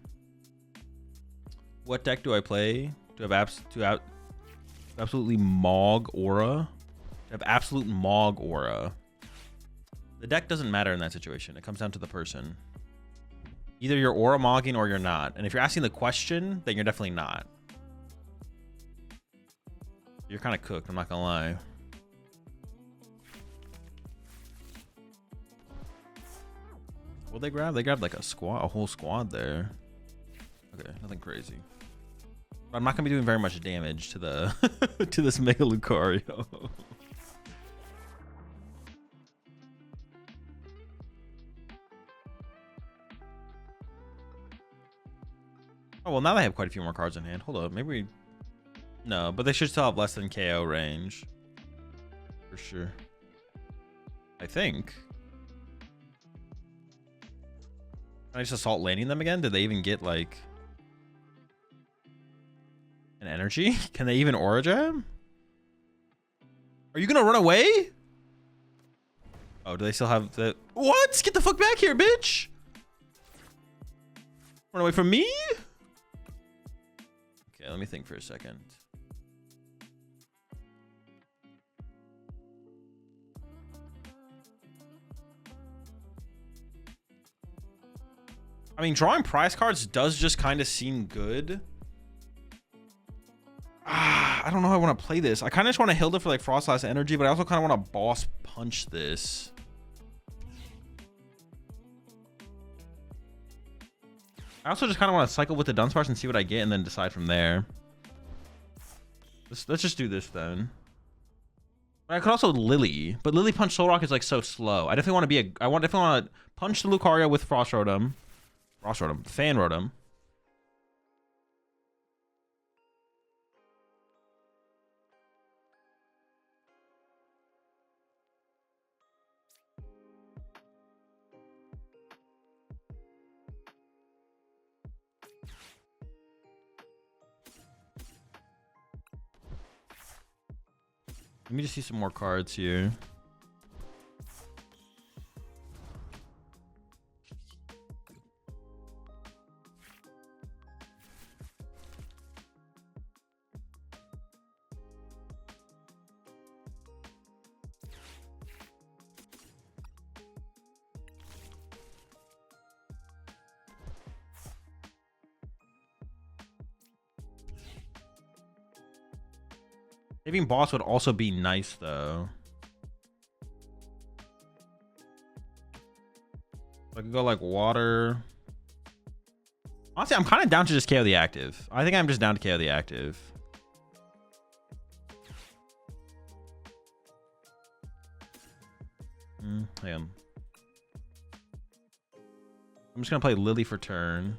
Speaker 1: What deck do I play to have absolutely Mog Aura? To have absolute Mog Aura. The deck doesn't matter in that situation. It comes down to the person. Either you're Aura Mogging or you're not. And if you're asking the question, then you're definitely not. You're kind of cooked, I'm not gonna lie. What'd they grab? They grabbed like a whole squad there. Okay, nothing crazy. But I'm not gonna be doing very much damage to the to this Mega Lucario. Oh well, now they have quite a few more cards in hand. Hold up, maybe we... No, but they should still have less than KO range. For sure. I think. Can I just assault landing them again? Did they even get like an energy? Can they even Aura Jam? Are you gonna run away? Oh, do they still have the... What? Get the fuck back here, bitch! Run away from me? Okay, let me think for a second. I mean, drawing prize cards does just kind of seem good. I don't know how I want to play this. I kind of just want to Hilda for like Froslass energy, but I also kind of want to boss punch this. I also just kind of want to cycle with the Dunsparce and see what I get and then decide from there. Let's just do this then. I could also Lily, but Lily Punch Solrock is like so slow. I definitely want to be a... definitely want to punch the Lucario with Frost Rotom. Fan Rotom. Let me just see some more cards here. Saving boss would also be nice though. I could go like water. Honestly, I'm kind of down to just KO the active. I think I'm just down to KO the active. Hang on. I'm just gonna play Lily for turn.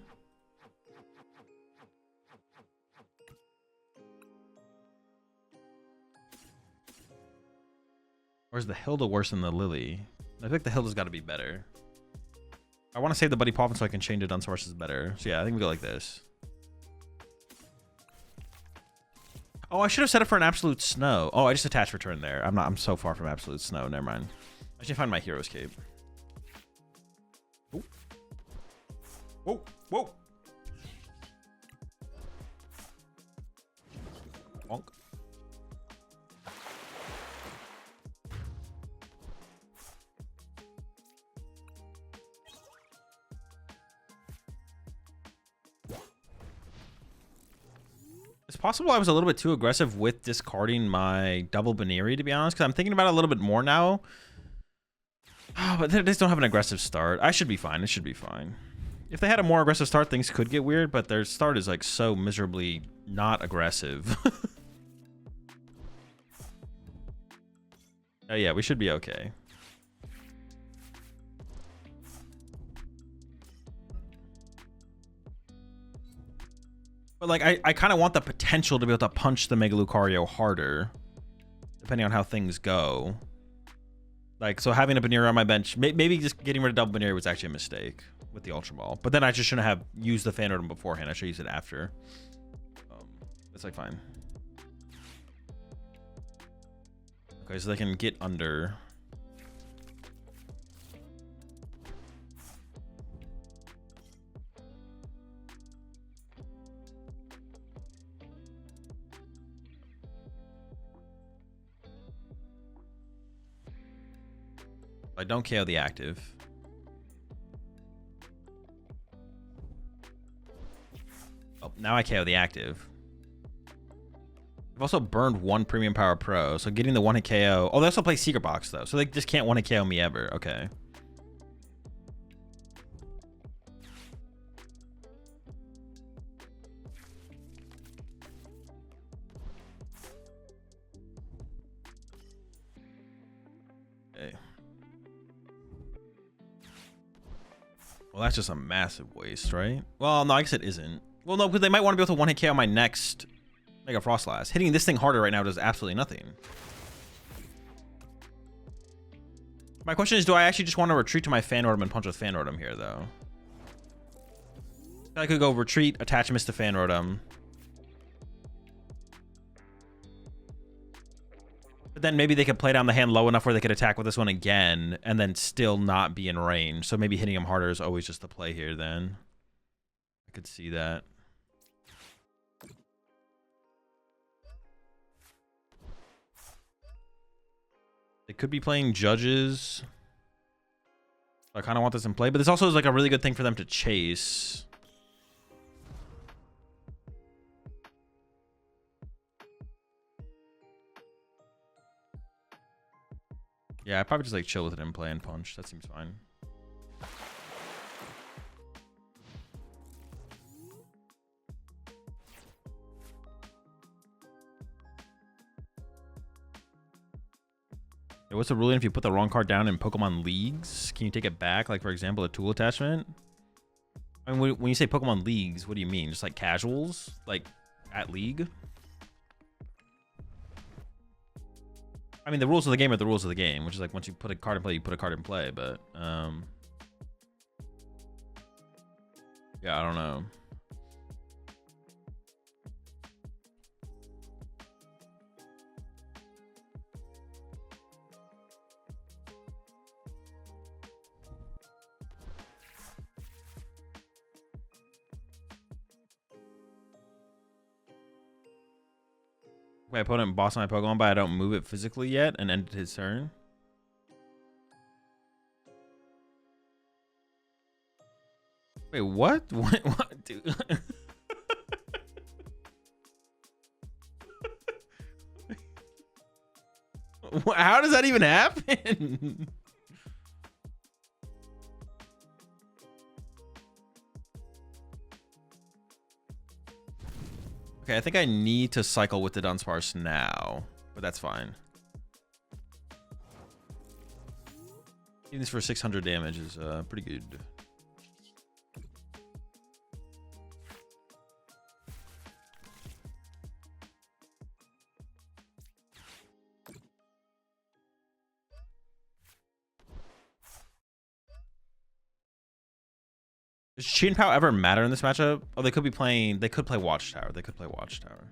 Speaker 1: Or is the Hilda worse than the Lily? I think the Hilda's got to be better. I want to save the Buddy Poppin so I can change it on sources better. So yeah, I think we go like this. Oh, I should have set it for an Absolute Snow. Oh, I just attached return there. I'm so far from Absolute Snow. Never mind. I should find my Hero's Cape. Oh. Whoa, whoa. Bonk. It's possible I was a little bit too aggressive with discarding my double Baneri, to be honest, because I'm thinking about it a little bit more now. Oh, but they just don't have an aggressive start. I should be fine. It should be fine. If they had a more aggressive start, things could get weird, but their start is like so miserably not aggressive. Oh yeah, we should be okay. But like, I kind of want the potential to be able to punch the Mega Lucario harder depending on how things go. Like, so having a Banera on my bench, maybe just getting rid of double Banera was actually a mistake with the Ultra Ball. But then I just shouldn't have used the Fan Rotom beforehand. I should use it after. It's like fine. Okay, so they can get under. I don't KO the active. Oh, now I KO the active. I've also burned one Premium Power Pro, so getting the one hit KO. Oh, they also play Secret Box though, so they just can't one hit KO me ever. Okay. Okay. Well, that's just a massive waste, right? Well, no, I guess it isn't. Well, no, because they might want to be able to one hit KO my next Mega Froslass. Hitting this thing harder right now does absolutely nothing. My question is, do I actually just want to retreat to my Fan Rotom and punch with Fan Rotom here, though? I could go retreat, attach miss to Fan Rotom. But then maybe they could play down the hand low enough where they could attack with this one again and then still not be in range. So maybe hitting him harder is always just the play here then. I could see that. They could be playing Judges. I kind of want this in play, but this also is like a really good thing for them to chase. Yeah, I probably just like chill with it in play and punch. That seems fine. What's the ruling if you put the wrong card down in Pokemon Leagues? Can you take it back? Like, for example, a tool attachment? I mean, when you say Pokemon Leagues, what do you mean? Just like casuals? Like, at League? I mean, the rules of the game are the rules of the game, which is like once you put a card in play, you put a card in play, but... yeah, I don't know. My opponent bossed my Pokemon, but I don't move it physically yet and ended his turn. Wait, what? What, dude? How does that even happen? Okay, I think I need to cycle with the Dunsparce now, but that's fine. Even this for 600 damage is pretty good. Does Chin Pow ever matter in this matchup? Oh, they could be playing. They could play Watchtower. They could play Watchtower.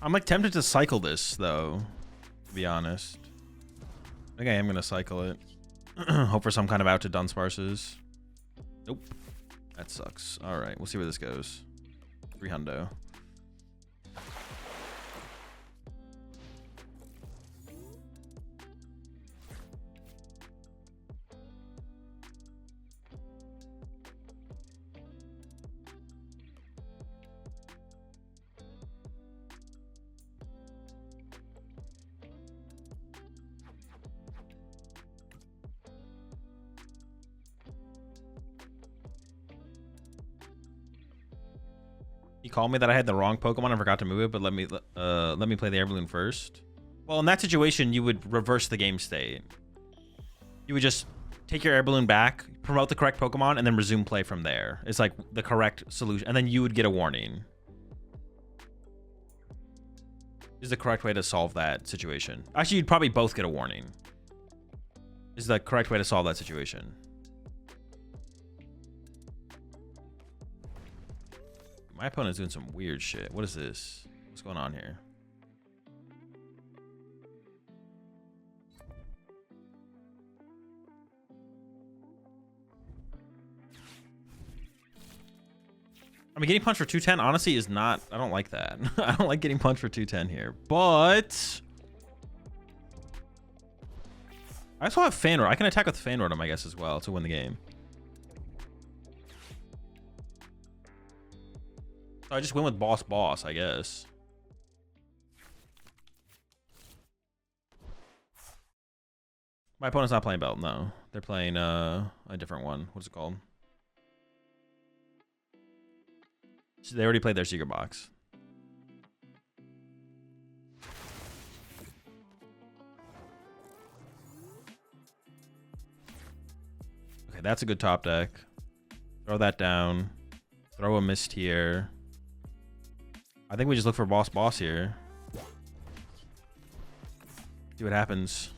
Speaker 1: I'm like tempted to cycle this though, to be honest. I think I am gonna cycle it. Hope for some kind of out to Dunsparces. Nope. That sucks. All right, we'll see where this goes. 300. He called me that I had the wrong Pokemon and forgot to move it, but let me play the Air Balloon first. Well, in that situation, you would reverse the game state. You would just take your air balloon back, promote the correct Pokemon, and then resume play from there. It's like the correct solution. And then you would get a warning. Is the correct way to solve that situation. Actually, you'd probably both get a warning. Is the correct way to solve that situation. My opponent's doing some weird shit. What is this? What's going on here? I mean, getting punched for 210, honestly, is not... I don't like that. I don't like getting punched for 210 here. But... I also have Fan Road. I can attack with Fan Road, I guess, as well, to win the game. So I just win with Boss, I guess. My opponent's not playing Belt, no. They're playing a different one. What's it called? So they already played their Secret Box. Okay, that's a good top deck. Throw that down. Throw a Mist here. I think we just look for Boss here. See what happens.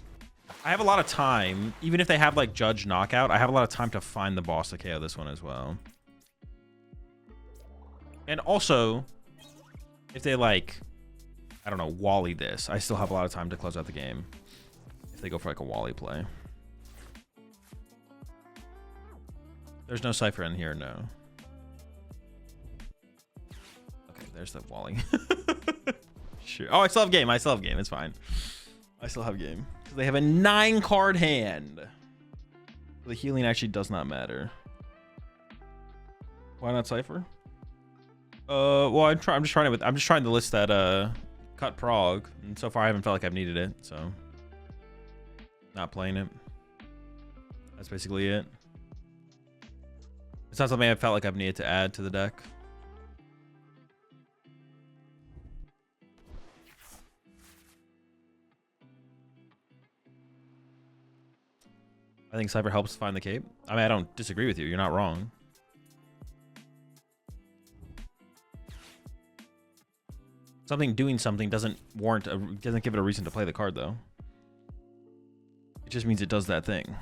Speaker 1: I have a lot of time. Even if they have like Judge Knockout, I have a lot of time to find the boss to KO this one as well. And also, if they like, I don't know, Wally this, I still have a lot of time to close out the game. If they go for like a Wally play. There's no Cypher in here, no. Okay, there's the Wally. Sure. Oh, I still have game. I still have game. It's fine. I still have game. They have a 9-card hand. The healing actually does not matter. Why not Cypher? Well, I'm just trying to list that cut prog, and so far I haven't felt like I've needed it, so not playing it. That's basically it. It's not something I felt like I've needed to add to the deck. I think Cypher helps find the cape. I mean, I don't disagree with you. You're not wrong. Doing something doesn't give it a reason to play the card, though. It just means it does that thing.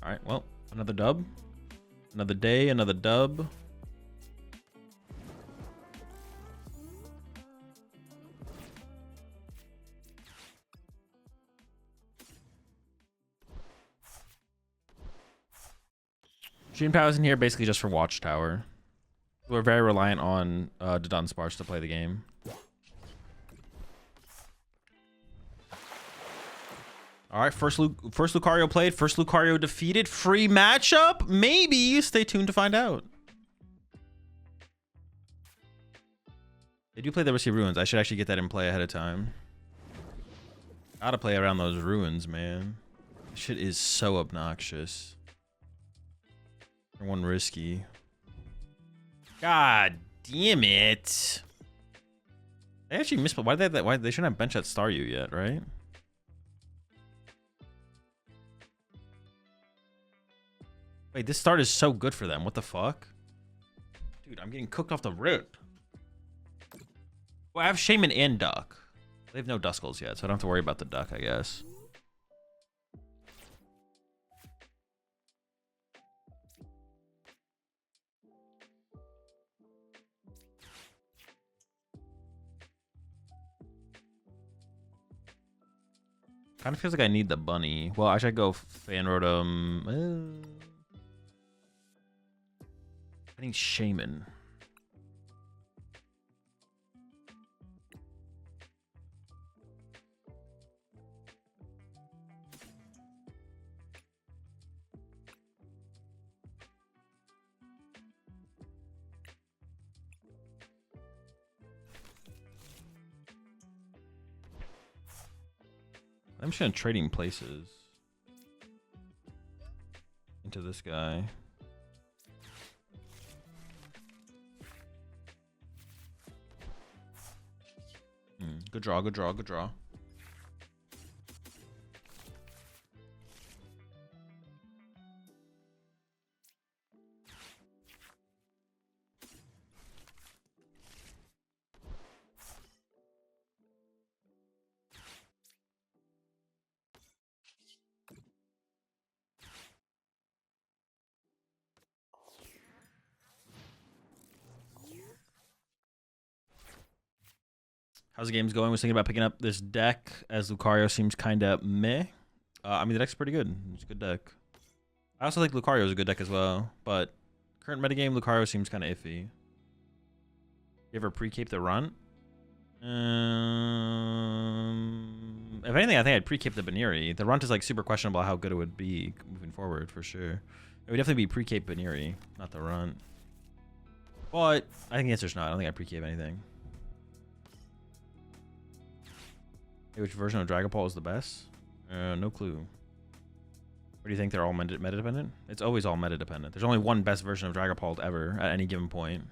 Speaker 1: All right, well, another dub. Another day, another dub. Shooting Power is in here basically just for Watchtower. We're very reliant on Dunsparce to play the game. All right, first Lucario played, first Lucario defeated. Free matchup? Maybe. Stay tuned to find out. They do play the Risky Ruins. I should actually get that in play ahead of time. Gotta play around those ruins, man. This shit is so obnoxious. One risky. God damn it. They actually missed, but why did they shouldn't have bench at Staryu yet, right? Wait, this start is so good for them. What the fuck? Dude, I'm getting cooked off the rip. Well, I have Shaman and Duck. They have no Duskulls yet, so I don't have to worry about the Duck, I guess. Kind of feels like I need the bunny. Well, I should go Fan Rotom. I need Shaman. I'm just gonna trading places into this guy. Good draw, good draw, good draw. How's the games going? I was thinking about picking up this deck as Lucario seems kind of meh. I mean, the deck's pretty good. It's a good deck. I also think Lucario is a good deck as well, but current metagame, Lucario seems kind of iffy. You ever pre-cape the runt? If anything, I think I'd pre-cape the Baniri. The runt is like super questionable how good it would be moving forward for sure. It would definitely be pre-cape Baniri, not the runt. But I think the answer's no. I don't think I pre-cape anything. Hey, which version of Dragon Ball is the best? No clue. Or do you think they're all meta dependent? It's always all meta dependent. There's only one best version of Dragon Ball ever at any given point.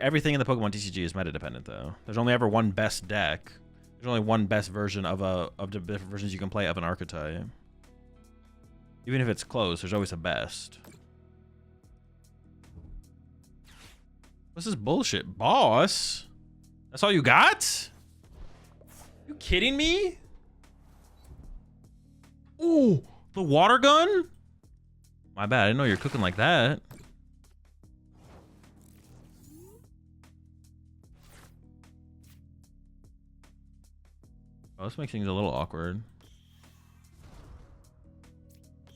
Speaker 1: Everything in the Pokemon TCG is meta dependent though. There's only ever one best deck. There's only one best version of the different versions you can play of an archetype. Even if it's close, there's always a best. What's this bullshit, boss? That's all you got? You kidding me? Ooh, the water gun? My bad, I didn't know you're cooking like that. Oh, this makes things a little awkward.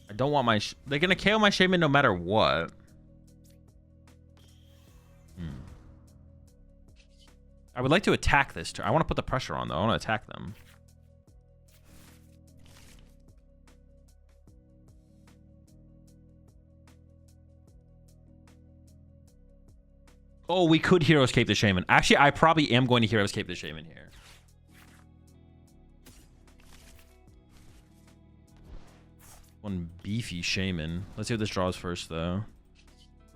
Speaker 1: I don't want my... They're gonna KO my Shaman no matter what. I would like to attack this turn. I want to put the pressure on, though. I want to attack them. Oh, we could Hero Escape the Shaman. Actually, I probably am going to Hero Escape the Shaman here. One beefy Shaman. Let's see what this draws first, though.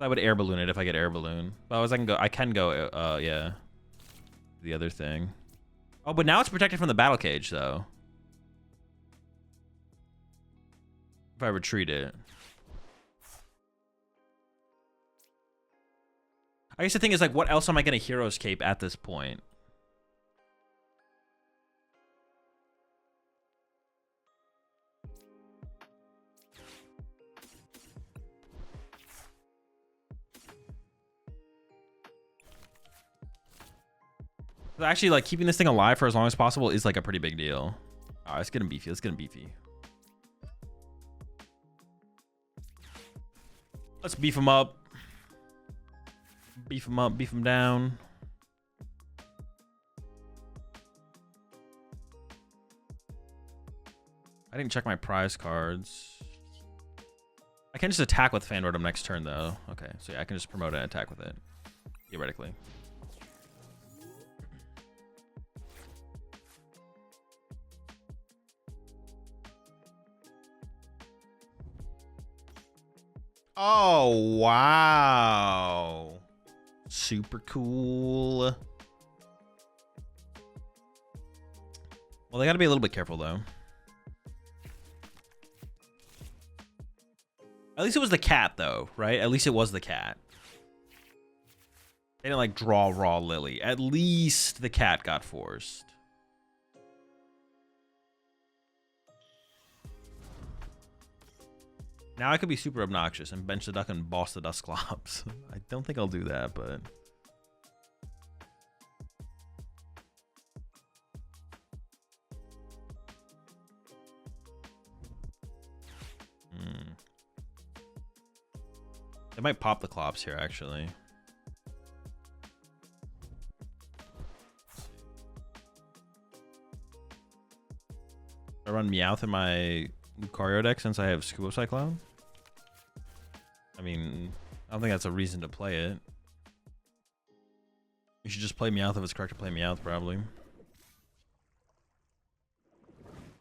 Speaker 1: I would Air Balloon it if I get Air Balloon. But I can go, yeah. The other thing. Oh, but now it's protected from the battle cage, though. If I retreat it. I guess the thing is, like, what else am I going to Hero Escape at this point? Actually, like, keeping this thing alive for as long as possible is like a pretty big deal. Oh, it's getting beefy. Let's get beefy. Let's beef him up. Beef him up. Beef him down. I didn't check my prize cards. I can just attack with Fanrodom next turn, though. Okay, so yeah, I can just promote and attack with it. Theoretically. Oh, wow. Super cool. Well, they gotta be a little bit careful, though. At least it was the cat, though, right? At least it was the cat. They didn't, like, draw raw Lily. At least the cat got forced. Now I could be super obnoxious and bench the duck and boss the Dusclops. I don't think I'll do that, but... They might pop the Clops here, actually. I run Meowth in my Lucario deck since I have Scuba Cyclone. I mean, I don't think that's a reason to play it. You should just play Meowth if it's correct to play Meowth, probably.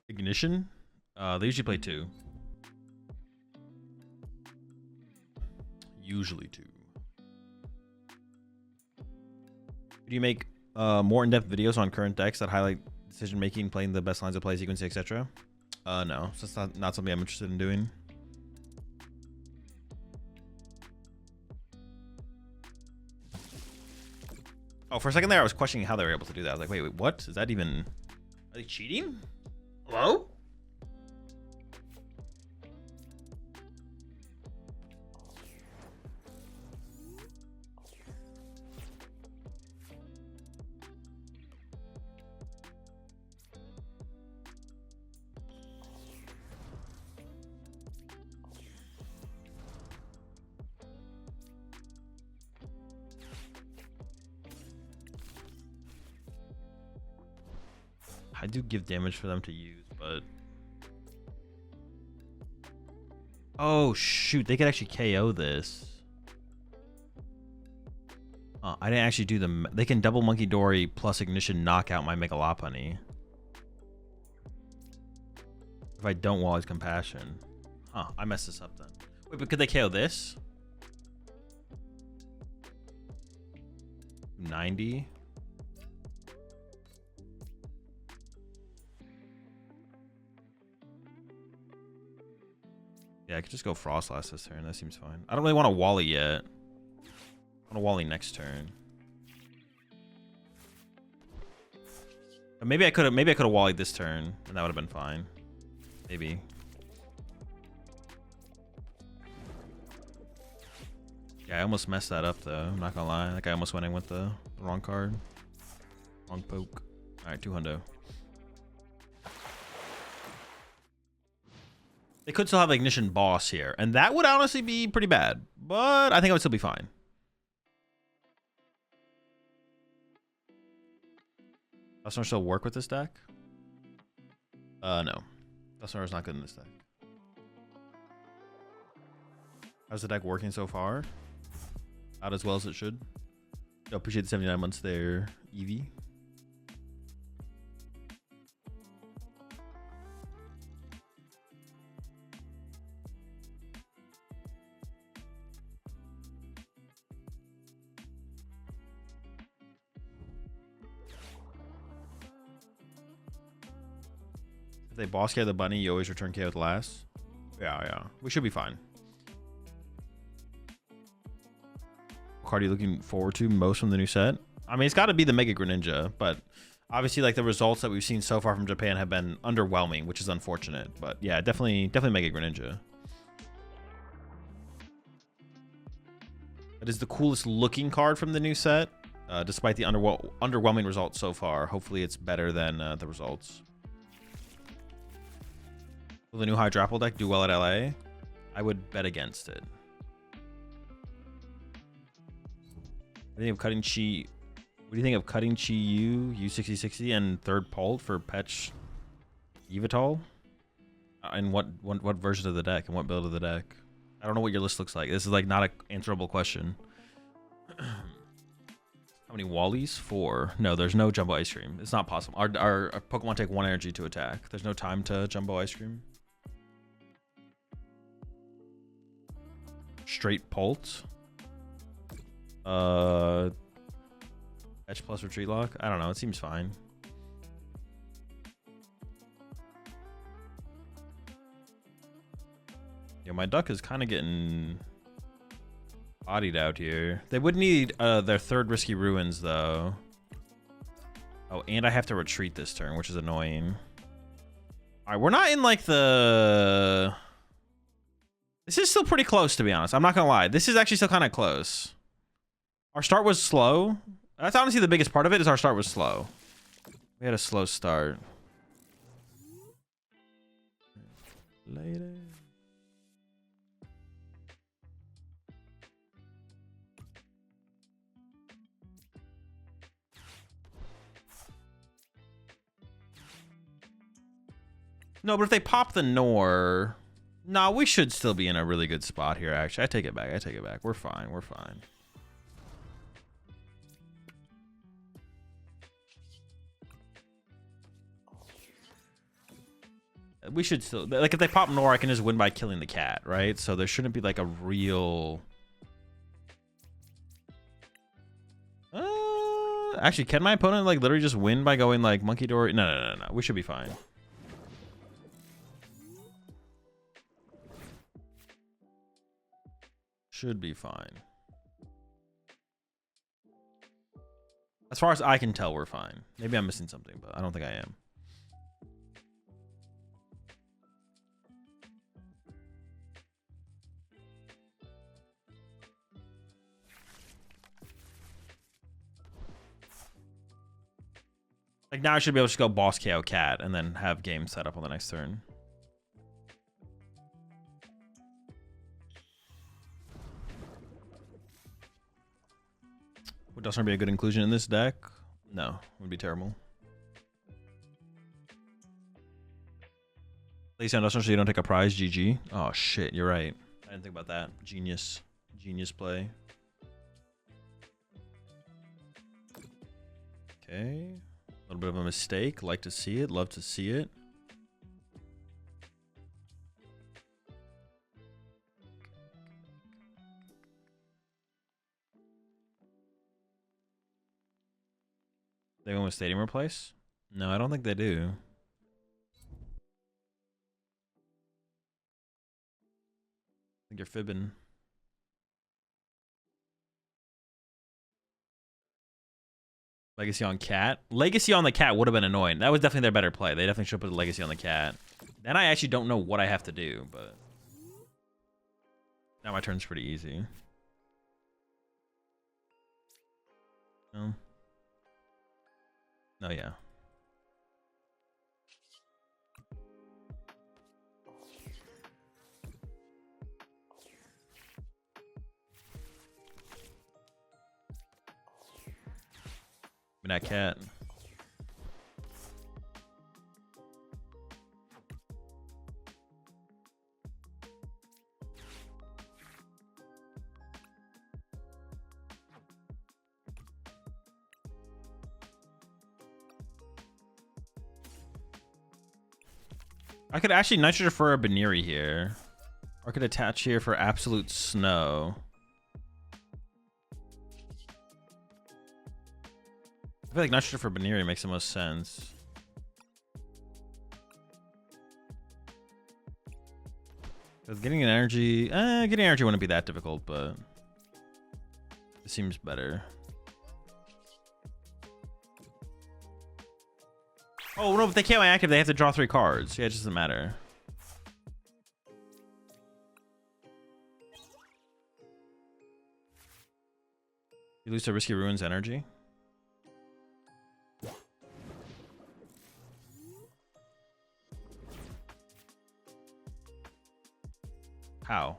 Speaker 1: Ignition? They usually play 2. Usually 2. Do you make more in-depth videos on current decks that highlight decision making, playing the best lines of play, sequence, etc.? No, so that's not something I'm interested in doing. Oh, for a second there, I was questioning how they were able to do that. I was like, wait, what? Is that even... Are they cheating? Hello? I do give damage for them to use, but... Oh, shoot. They could actually KO this. I didn't actually do them. They can double Monkey Dory plus Ignition knock out my Mega Lopunny. If I don't Wally's Compassion. Huh, I messed this up then. Wait, but could they KO this? 90? Yeah, I could just go Froslass this turn. That seems fine. I don't really want a Wally yet. I want a Wally next turn. But maybe I could have Wallied this turn, and that would have been fine. Maybe. Yeah, I almost messed that up though. I'm not gonna lie. Like I almost went in with the wrong card. Wrong poke. Alright, 200. They could still have Ignition Boss here, and that would honestly be pretty bad, but I think it would still be fine. Duststorm still work with this deck? No. Duststorm is not good in this deck. How's the deck working so far? Not as well as it should. Yo, appreciate the 79 months there, Evie. If they boss KO the bunny, you always return KO with last. Yeah. We should be fine. What card are you looking forward to most from the new set? I mean, it's got to be the Mega Greninja, but obviously, like the results that we've seen so far from Japan have been underwhelming, which is unfortunate. But yeah, definitely Mega Greninja. It is the coolest looking card from the new set, despite the underwhelming results so far. Hopefully, it's better than the results. Will the new Hydrapple deck do well at LA? I would bet against it. What do you think of cutting Chi? What do you think of cutting Chi U6060 and third Pult for Petch Evital? And what version of the deck and what build of the deck? I don't know what your list looks like. This is like not an answerable question. How many Wallies? 4. No, there's no Jumbo Ice Cream. It's not possible. Our Pokemon take 1 energy to attack. There's no time to Jumbo Ice Cream. Straight Pult. Fetch plus Retreat Lock. I don't know. It seems fine. Yeah, my duck is kind of getting bodied out here. They would need their 3rd Risky Ruins though. Oh, and I have to retreat this turn, which is annoying. All right, we're not in like the... This is still pretty close, to be honest. I'm not gonna lie. This is actually still kind of close. Our start was slow. That's honestly the biggest part of it, is our start was slow. We had a slow start. Later. No, but if they pop the Nor... Nah, we should still be in a really good spot here, actually. I take it back. We're fine. We should still... Like, if they pop Nor, I can just win by killing the cat, right? So there shouldn't be, like, a real Actually, can my opponent like literally just win by going like monkey door? No. We should be fine. Should be fine. As far as I can tell, we're fine. Maybe I'm missing something, but I don't think I am. Like now I should be able to just go boss KO cat and then have game set up on the next turn. Would Dustner be a good inclusion in this deck? No, it would be terrible. Place on Dustner so you don't take a prize, GG. Oh shit, you're right. I didn't think about that. Genius play. Okay. A little bit of a mistake. Like to see it. Love to see it. They went with Stadium Replace? No, I don't think they do. I think you're fibbing. Legacy on cat. Legacy on the cat would have been annoying. That was definitely their better play. They definitely should put a legacy on the cat. Then I actually don't know what I have to do, but now my turn's pretty easy. No. Oh yeah. That cat. I could actually nitrogen for a Baneri here. Or I could attach here for absolute snow. I feel like nitrogen for Baneri makes the most sense. Because getting energy wouldn't be that difficult, but it seems better. Oh no, if they can't active, they have to draw 3 cards. Yeah, it doesn't matter. You lose to Risky Ruins energy. How?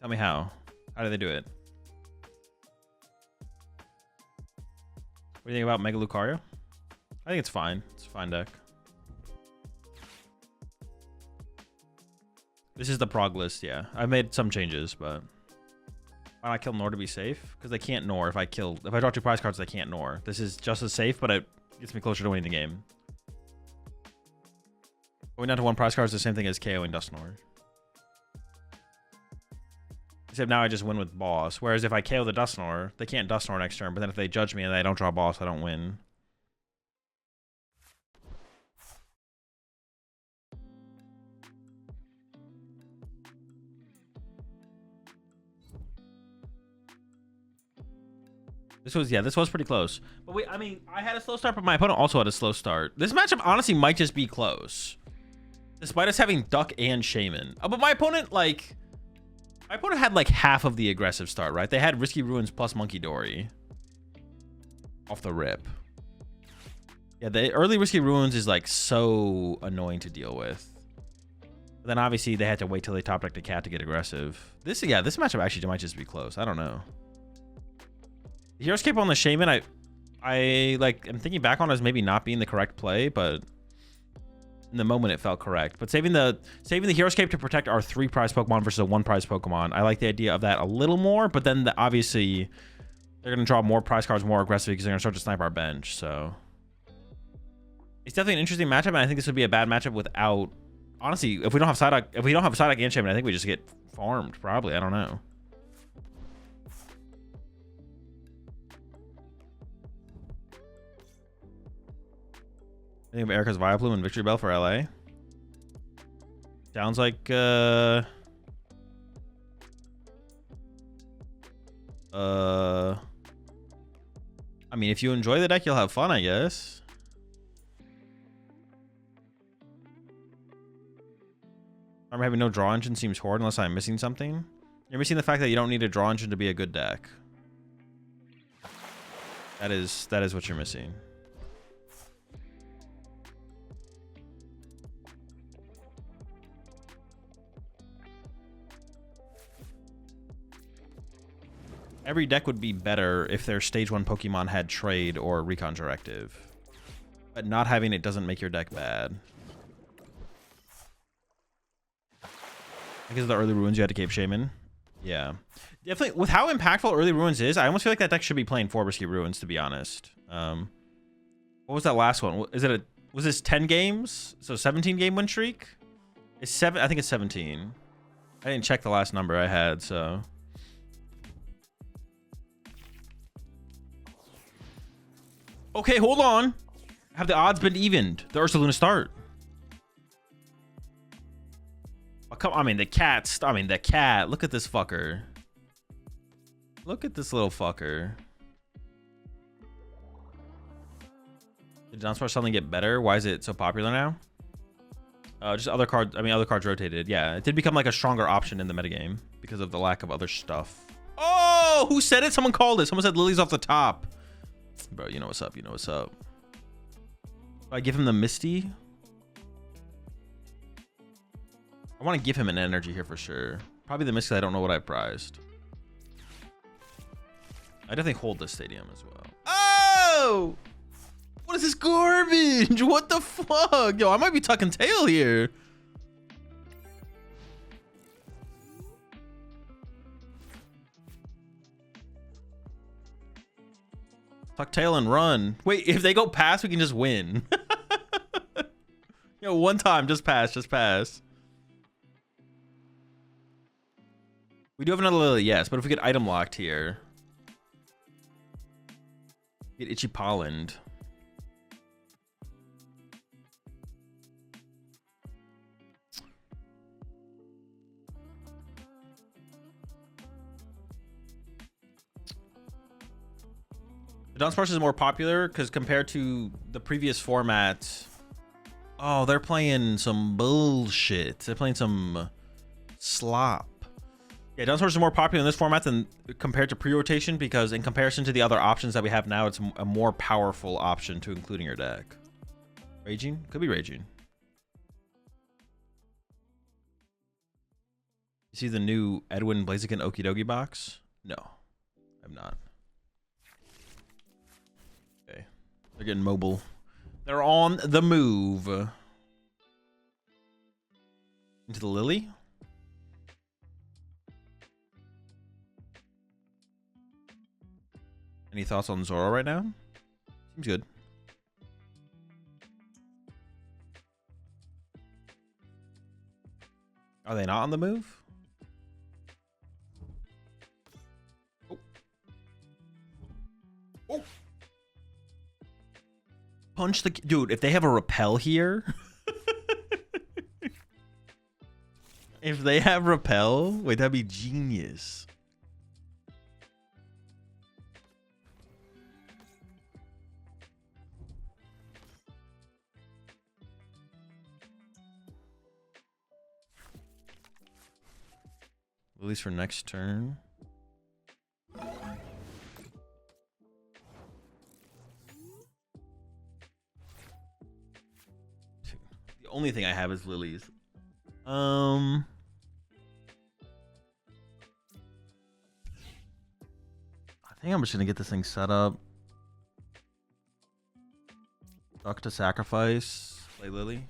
Speaker 1: Tell me how. How do they do it? What do you think about Mega Lucario? I think it's fine. It's a fine deck. This is the prog list, yeah. I made some changes, but why not kill Nor to be safe? Because they can't Nor if I draw 2 prize cards, they can't Nor. This is just as safe, but it gets me closer to winning the game. Going down to 1 prize card is the same thing as KOing Dust Nor. Except now I just win with boss. Whereas if I KO the Dustnor, they can't Dustnor next turn. But then if they judge me and I don't draw boss, I don't win. This was pretty close. But I mean, I had a slow start, but my opponent also had a slow start. This matchup honestly might just be close. Despite us having Duck and Shaman. But my opponent, like... My opponent had like half of the aggressive start, right? They had Risky Ruins plus Monkey Dory. Off the rip. Yeah, the early Risky Ruins is like so annoying to deal with. But then obviously they had to wait till they top decked the cat to get aggressive. This matchup actually might just be close. I don't know. The Hero Escape on the Shaman, I'm thinking back on it as maybe not being the correct play, but in the moment it felt correct. But saving the Hero Escape to protect our 3 prize Pokemon versus a 1 prize Pokemon, I like the idea of that a little more. But then obviously they're gonna draw more prize cards more aggressively because they're gonna start to snipe our bench. So it's definitely an interesting matchup, and I think this would be a bad matchup without. Honestly, if we don't have Psyduck and Shaman, I think we just get farmed. Probably, I don't know. I think of Erica's Vileplume and Victory Bell for LA. Sounds like I mean, if you enjoy the deck, you'll have fun, I guess. I'm having no draw engine seems horrid unless I'm missing something. You're missing the fact that you don't need a draw engine to be a good deck. That is what you're missing. Every deck would be better if their stage 1 Pokemon had Trade or Recon Directive. But not having it doesn't make your deck bad. Because of the early ruins, you had to Cape Shaman. Yeah. Definitely, with how impactful early ruins is, I almost feel like that deck should be playing 4 risky ruins, to be honest. What was that last one? Was this 10 games? So 17 game win streak? It's I think it's 17. I didn't check the last number I had, so. Okay, hold on. Have the odds been evened? The Ursaluna start. Oh, come, I mean, the cat. Look at this fucker. Look at this little fucker. Did Dunsparce suddenly get better? Why is it so popular now? Just other cards. I mean, other cards rotated. Yeah, it did become like a stronger option in the metagame because of the lack of other stuff. Oh, who said it? Someone called it. Someone said Lily's off the top. Bro, you know what's up. You know what's up. Do I give him the Misty? I want to give him an energy here for sure. Probably the Misty. I don't know what I prized. I definitely hold this stadium as well. Oh! What is this garbage? What the fuck? Yo, I might be tucking tail here. Tuck tail and run. Wait, if they go past, we can just win. Yo, one time, just pass, just pass. We do have another Lily, yes, but if we get item locked here. Get Itchy Pollen. The Dunsparce is more popular because compared to the previous format, oh, they're playing some bullshit. They're playing some slop. Yeah, Dunsparce is more popular in this format than compared to pre-rotation because in comparison to the other options that we have now, it's a more powerful option to include in your deck. Raging? Could be Raging. You see the new Edwin Blaziken Okidogi box? No, I'm not. Okay, they're getting mobile. They're on the move. Into the Lily? Any thoughts on Zoro right now? Seems good. Are they not on the move? Oh. Oh. Punch the... Dude, if they have a repel here... If they have repel... Wait, that'd be genius. At least for next turn. The only thing I have is lilies. I think I'm just gonna get this thing set up. Duck to sacrifice. Play Lily.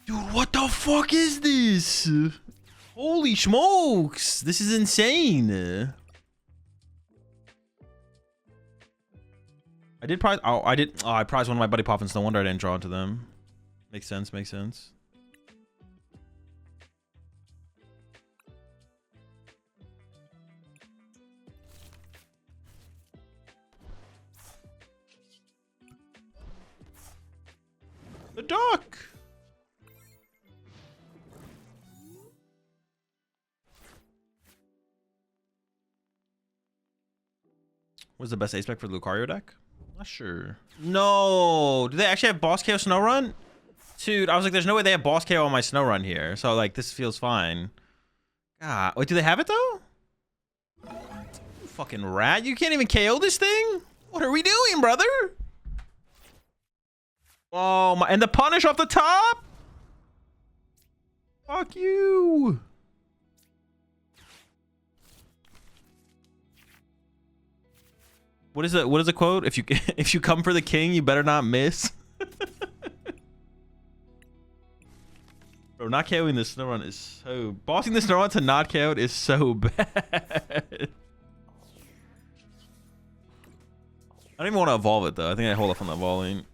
Speaker 1: Dude, what the fuck is this? Holy smokes! This is insane. I did prize. Oh, I did. Oh, I prized one of my buddy Poffins. No wonder I didn't draw into them. Makes sense. Makes sense. The duck. What's the best ace spec for the Lucario deck? Not sure. No. Do they actually have boss KO snow run? Dude, I was like, there's no way they have boss KO on my snow run here. So like this feels fine. God. Wait, do they have it though? You fucking rat. You can't even KO this thing? What are we doing, brother? Oh my, and the punish off the top? Fuck you. What is it? What is the quote? If you come for the king, you better not miss. Bro, not KOing the snow run is so... Bossing the snow run to not KO is so bad. I don't even want to evolve it though. I think I hold off on the evolving.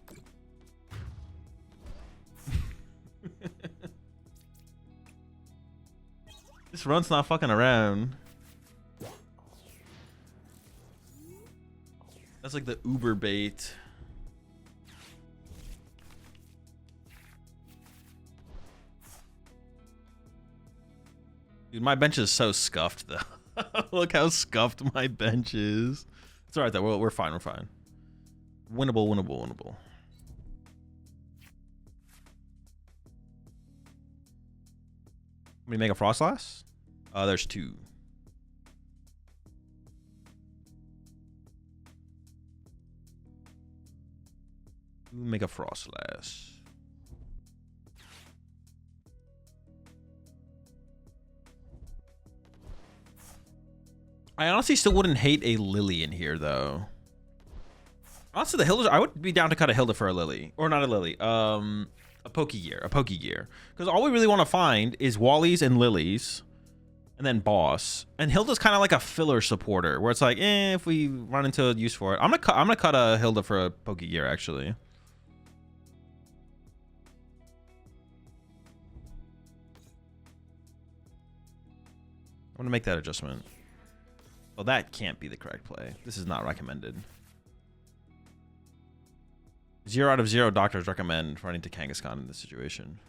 Speaker 1: This run's not fucking around. That's like the Uber bait. Dude, my bench is so scuffed though. Look how scuffed my bench is. It's alright though. We're fine. We're fine. Winnable, winnable, winnable. How many Mega Froslass? There's 2. Mega Froslass. I honestly still wouldn't hate a Lily in here though. Honestly, the Hilda, I would be down to cut a Hilda for a Lily. Or not a Lily. A Pokegear. A Pokegear. Because all we really want to find is Wallies and Lilies. And then Boss. And Hilda's kind of like a filler supporter. Where it's like, if we run into a use for it. I'm gonna cut a Hilda for a Pokegear, actually. I'm gonna make that adjustment. Well, that can't be the correct play. This is not recommended. 0 out of 0 doctors recommend running to Kangaskhan in this situation.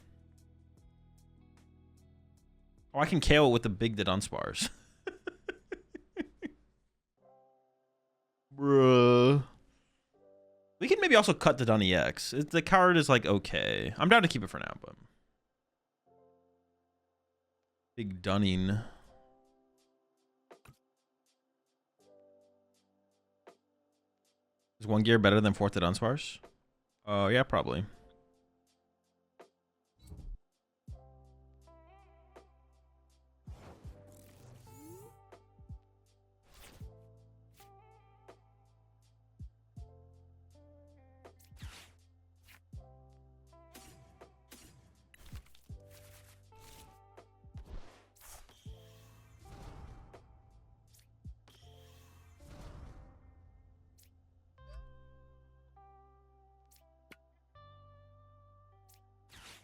Speaker 1: Oh, I can KO it with the big Dunsparce. Bruh. We can maybe also cut the Dun EX. The card is like okay. I'm down to keep it for now, but big Dunning. Is 1 gear better than 4th to Dunsparce? Yeah, probably.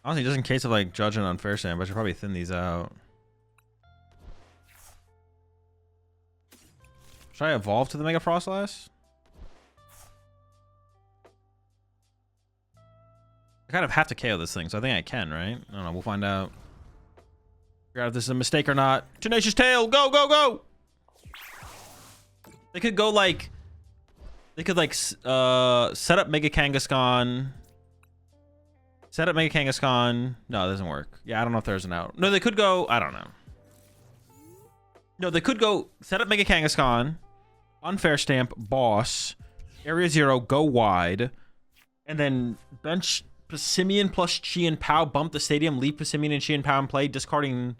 Speaker 1: Honestly, just in case of like judging unfair stand, but I should probably thin these out. Should I evolve to the Mega Froslass? I kind of have to KO this thing, so I think I can, right? I don't know. We'll find out. Figure out if this is a mistake or not. Tenacious Tail, go, go, go! They could go like... They could like set up Mega Kangaskhan. Set up Mega Kangaskhan. No, it doesn't work. Yeah, I don't know if there's an out. No, they could go... I don't know. No, they could go set up Mega Kangaskhan. Unfair Stamp, Boss. Area 0, go wide. And then bench Passimian plus Chi and Pow. Bump the stadium. Leave Passimian and Chi and Pow in play. Discarding...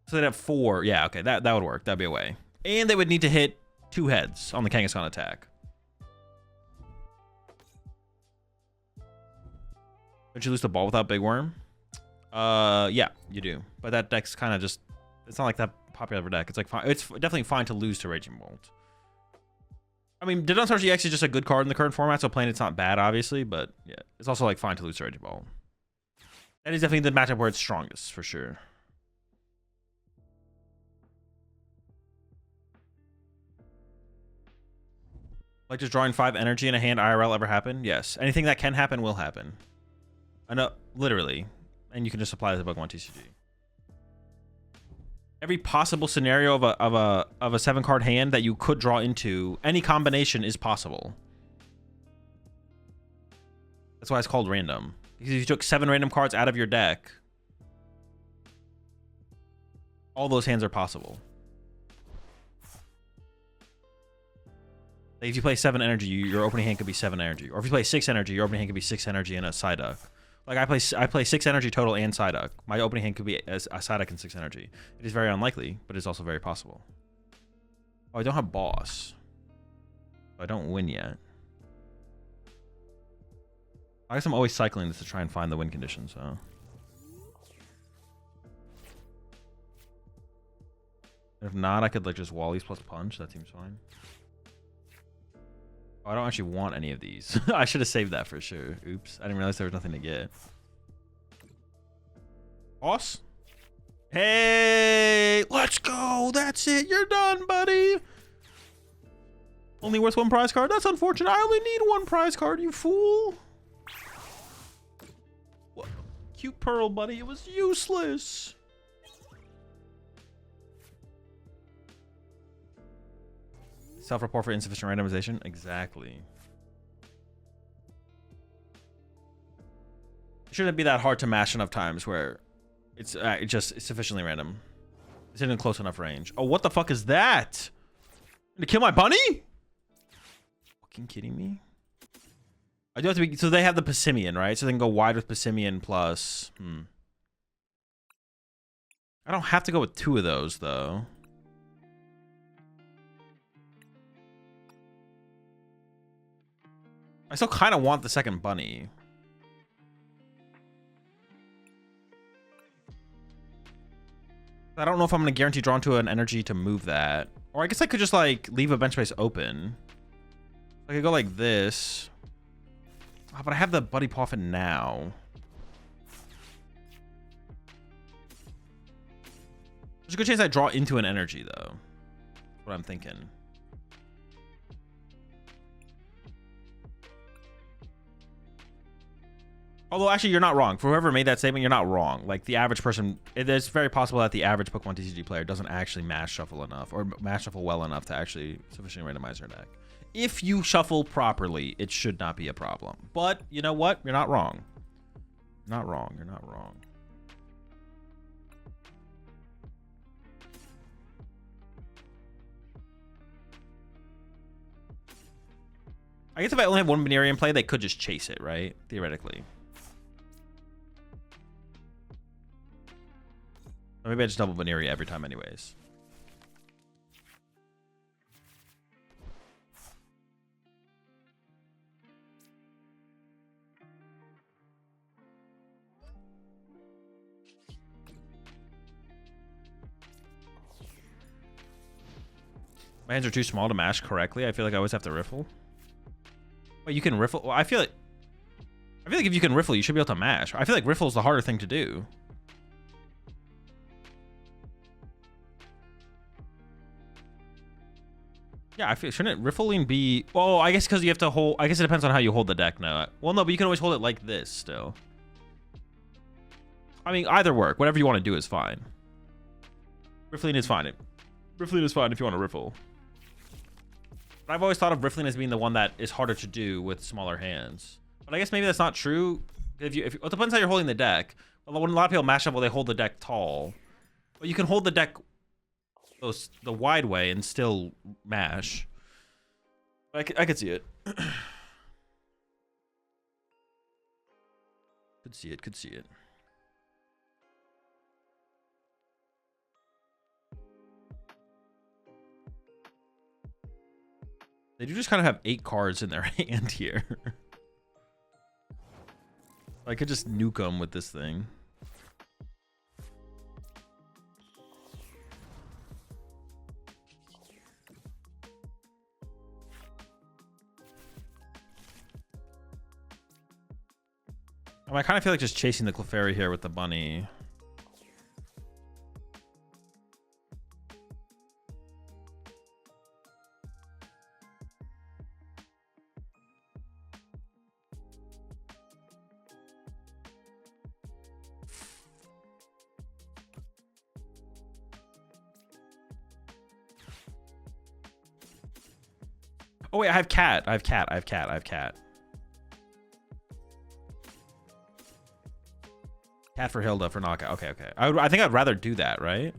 Speaker 1: So they'd have 4. Yeah, okay. That would work. That'd be a way. And they would need to hit 2 heads on the Kangaskhan attack. Don't you lose the ball without Big Worm? Yeah, you do. But that deck's kind of just... It's not like that popular of a deck. It's like fine. It's definitely fine to lose to Raging Bolt. I mean, Dunsparce EX is just a good card in the current format, so playing it's not bad, obviously. But yeah, it's also like fine to lose to Raging Bolt. That is definitely the matchup where it's strongest, for sure. Like, does drawing 5 energy in a hand IRL ever happen? Yes. Anything that can happen will happen. I know, literally. And you can just apply the Pokemon TCG. Every possible scenario of a 7-card hand that you could draw into, any combination is possible. That's why it's called random. Because if you took 7 random cards out of your deck, all those hands are possible. Like if you play 7 energy, your opening hand could be 7 energy. Or if you play 6 energy, your opening hand could be 6 energy and a Psyduck. Like I play 6 energy total and Psyduck. My opening hand could be a Psyduck and 6 energy. It is very unlikely, but it's also very possible. Oh, I don't have boss. I don't win yet. I guess I'm always cycling this to try and find the win condition, so. If not, I could like just Wally's plus punch. That seems fine. Oh, I don't actually want any of these. I should have saved that for sure. Oops. I didn't realize there was nothing to get. Boss? Hey! Let's go! That's it! You're done, buddy! Only worth 1 prize card? That's unfortunate. I only need 1 prize card, you fool! What? Cute pearl, buddy. It was useless! Self-report for insufficient randomization? Exactly. It shouldn't be that hard to mash enough times where it's just sufficiently random. It's in a close enough range. Oh, what the fuck is that? To kill my bunny? Fucking kidding me? I do have to be... So they have the Passimian, right? So they can go wide with Passimian plus... I don't have to go with 2 of those, though. I still kind of want the second bunny. I don't know if I'm going to guarantee drawn to an energy to move that. Or I guess I could just, like, leave a bench space open. I could go like this. Oh, but I have the Buddy Poffin now. There's a good chance I draw into an energy, though. That's what I'm thinking. Although, actually, you're not wrong. For whoever made that statement, you're not wrong. Like, the average person... It's very possible that the average Pokemon TCG player doesn't actually mash shuffle enough, or mash shuffle well enough to actually sufficiently randomize their deck. If you shuffle properly, it should not be a problem. But, you know what? You're not wrong. You're not wrong. You're not wrong. I guess if I only have 1 Baneri in play, they could just chase it, right? Theoretically. Or maybe I just double Baneri every time anyways. My hands are too small to mash correctly. I feel like I always have to riffle. Wait, you can riffle? Well, I feel like if you can riffle, you should be able to mash. I feel like riffle is the harder thing to do. Yeah, I feel, shouldn't riffling be... Oh, I guess because you have to hold... I guess it depends on how you hold the deck now. Well, no, but you can always hold it like this still. I mean, either work. Whatever you want to do is fine. Riffling is fine. Riffling is fine if you want to riffle. But I've always thought of riffling as being the one that is harder to do with smaller hands. But I guess maybe that's not true. If it depends how you're holding the deck. When a lot of people mash up, well, they hold the deck tall. But you can hold the deck the wide way and still mash. I could see it. Could see it. They do just kind of have 8 cards in their hand here. I could just nuke them with this thing. I kind of feel like just chasing the Clefairy here with the bunny. Oh wait, I have cat. I have cat. I have cat. I have cat. Cat for Hilda for knockout. Okay, okay. I think I'd rather do that, right?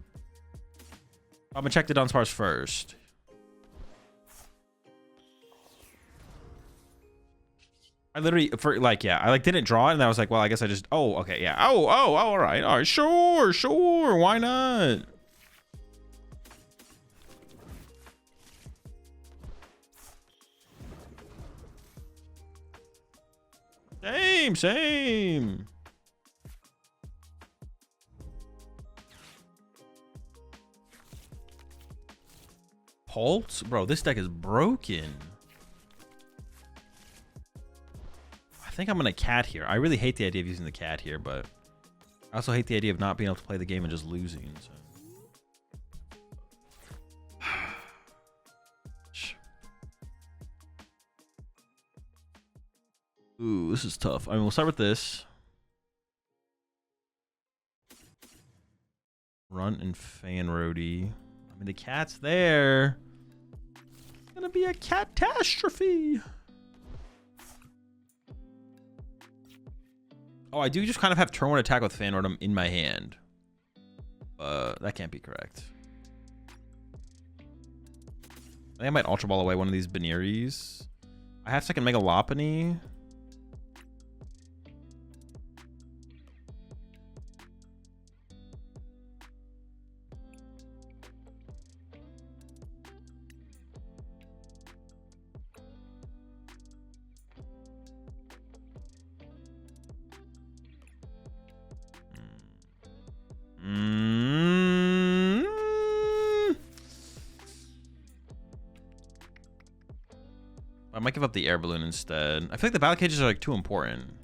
Speaker 1: I'm gonna check the Dunsparce first. I literally, for like, yeah, I like didn't draw it, and I was like, well, I guess I just, oh, okay, yeah, oh, all right, sure, why not? Same. Pulse? Bro, this deck is broken. I think I'm gonna cat here. I really hate the idea of using the cat here, but I also hate the idea of not being able to play the game and just losing. So. Ooh, this is tough. I mean, we'll start with this. Runt and Fan Roadie. I mean, the cat's there. It's gonna be a catastrophe. Oh, I do just kind of have turn 1 attack with Fan Roadie in my hand. That can't be correct. I think I might Ultra Ball away one of these Beneries. I have second Mega Lopunny. I might give up the air balloon instead. I feel like the battle cages are like too important.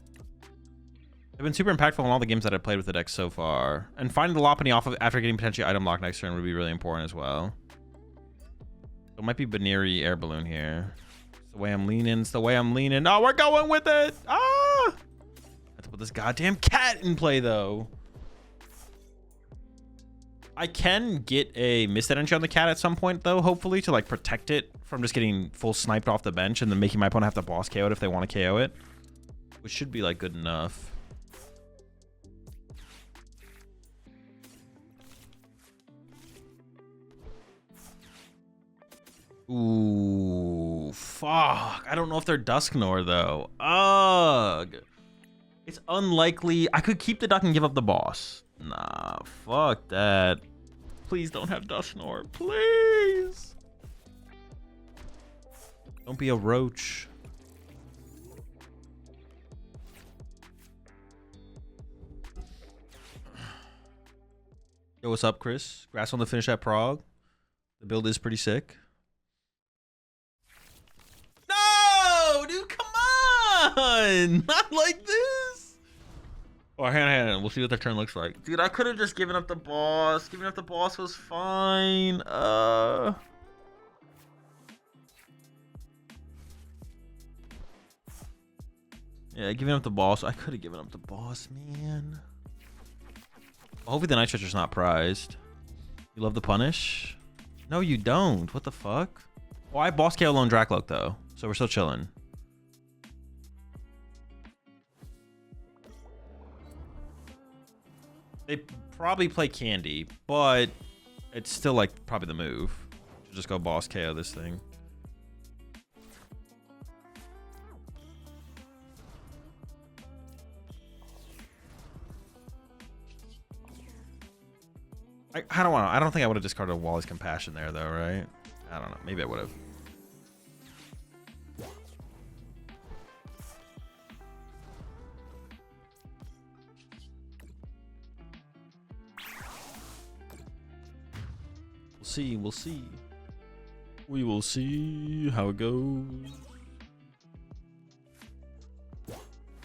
Speaker 1: They've been super impactful in all the games that I've played with the deck so far. And finding the Lopunny off of after getting potentially item lock next turn would be really important as well. So it might be Baneri air balloon here. It's the way I'm leaning. It's the way I'm leaning. Oh, we're going with it. Ah! I have to put this goddamn cat in play though. I can get a Mist Energy on the cat at some point, though, hopefully, to, like, protect it from just getting full sniped off the bench and then making my opponent have to boss KO it if they want to KO it. Which should be, like, good enough. Ooh, fuck. I don't know if they're Dusknoir, though. Ugh. It's unlikely. I could keep the duck and give up the boss. Nah, fuck that. Please don't have Dusknoir. Please. Don't be a roach. Yo, what's up, Chris? Grass on the finish at Prague. The build is pretty sick. No, dude, come on. Not like this. Oh, hang on. We'll see what their turn looks like. Dude, I could have just given up the boss. Giving up the boss was fine. Yeah, giving up the boss. I could have given up the boss, man. Well, hopefully the Night Stretcher's not prized. You love the punish? No, you don't. What the fuck? Oh, I boss KO Lone Dracloak, though. So we're still chilling. They probably play Candy, but it's still like probably the move. Just go boss KO this thing. I don't want to. I don't think I would have discarded Wally's Compassion there, though, right? I don't know. Maybe I would have. We'll see. We will see how it goes.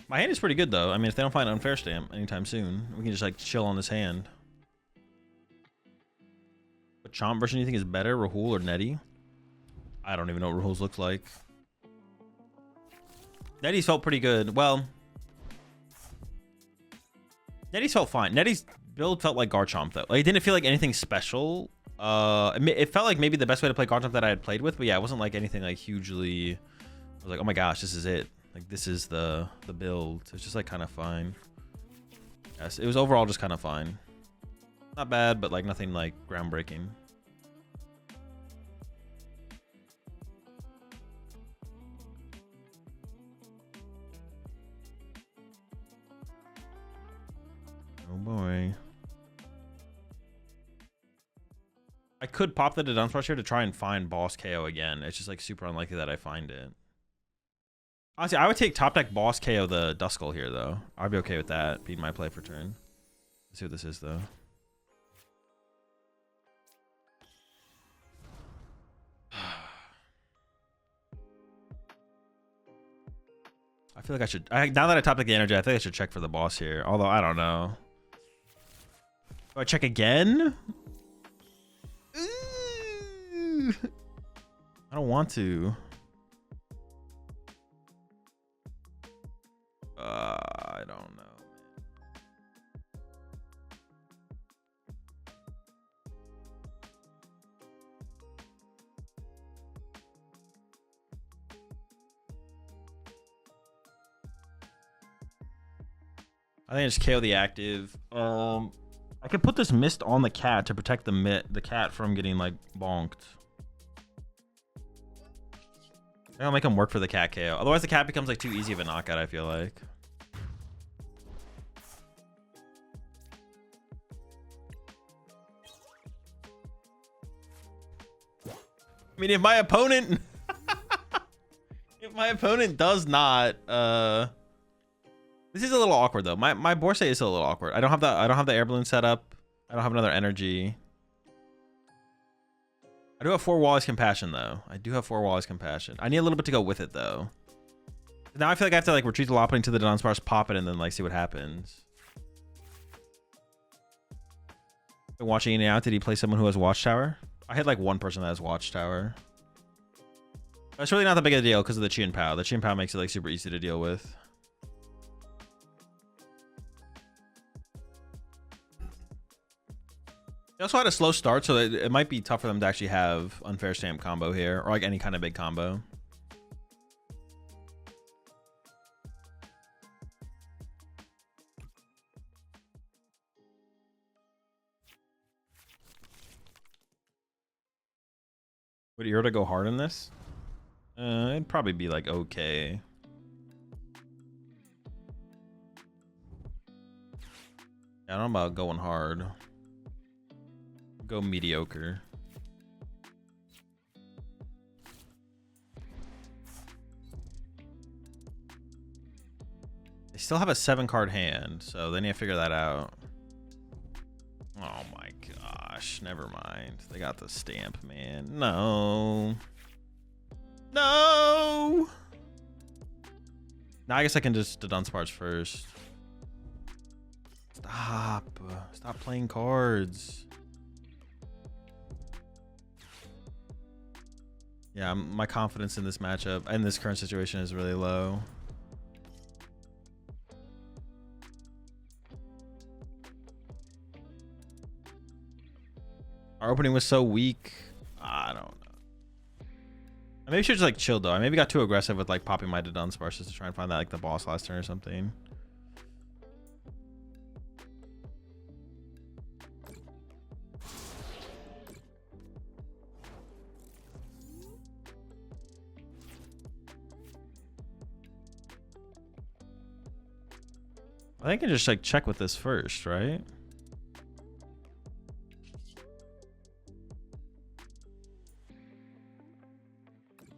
Speaker 1: My hand is pretty good though. I mean, if they don't find Unfair Stamp anytime soon, we can just like chill on this hand. What Chomp version do you think is better, Rahul or Nettie? I don't even know what Rahul's looks like. Nettie's felt pretty good. Well, Nettie's felt fine. Nettie's build felt like Garchomp though. Like, it didn't feel like anything special It felt like maybe the best way to play Gauntlet that I had played with, but yeah, it wasn't like anything like hugely. I was like, oh my gosh, this is it. Like this is the build. It's just like kind of fine. Yes, it was overall just kind of fine. Not bad, but like nothing like groundbreaking. Oh boy. I could pop the Dance Rush here to try and find boss KO again. It's just like super unlikely that I find it. Honestly, I would take top deck boss KO the Duskull here though. I'd be okay with that being my play for turn. Let's see what this is though. I feel like I should. Now that I top deck the energy, I think I should check for the boss here. Although I don't know. Do I check again? Ooh. I don't want to. I don't know. I think I just KO the active. I could put this mist on the cat to protect the cat from getting like bonked. I'll make him work for the cat KO. Otherwise, the cat becomes like too easy of a knockout. I feel like. I mean, if my opponent, does not, this is a little awkward though. My Borsay is a little awkward. I don't have the air balloon set up. I don't have another energy. I do have 4 Wally's Compassion though. I do have 4 Wally's Compassion. I need a little bit to go with it though. Now I feel like I have to like retreat the Lopunny to the Dunsparce, pop it, and then like see what happens. Been watching it out. Did he play someone who has Watchtower? I had like one person that has Watchtower. That's really not that big of a deal because of the Chi and Pao. The Chi and Pao makes it like super easy to deal with. They also had a slow start, so it might be tough for them to actually have unfair stamp combo here, or like any kind of big combo. Would Irida go hard in this? It'd probably be like okay. I don't know about going hard. Go mediocre. They still have a 7-card hand, so they need to figure that out. Oh my gosh, never mind. They got the stamp, man. No. No! Now I guess I can just Dunsparce first. Stop. Stop playing cards. Yeah, my confidence in this matchup and this current situation is really low. Our opening was so weak. I don't know. I maybe should just like chill though. I maybe got too aggressive with like popping my Dunsparce just to try and find that like the boss last turn or something. I think I can just like check with this first, right?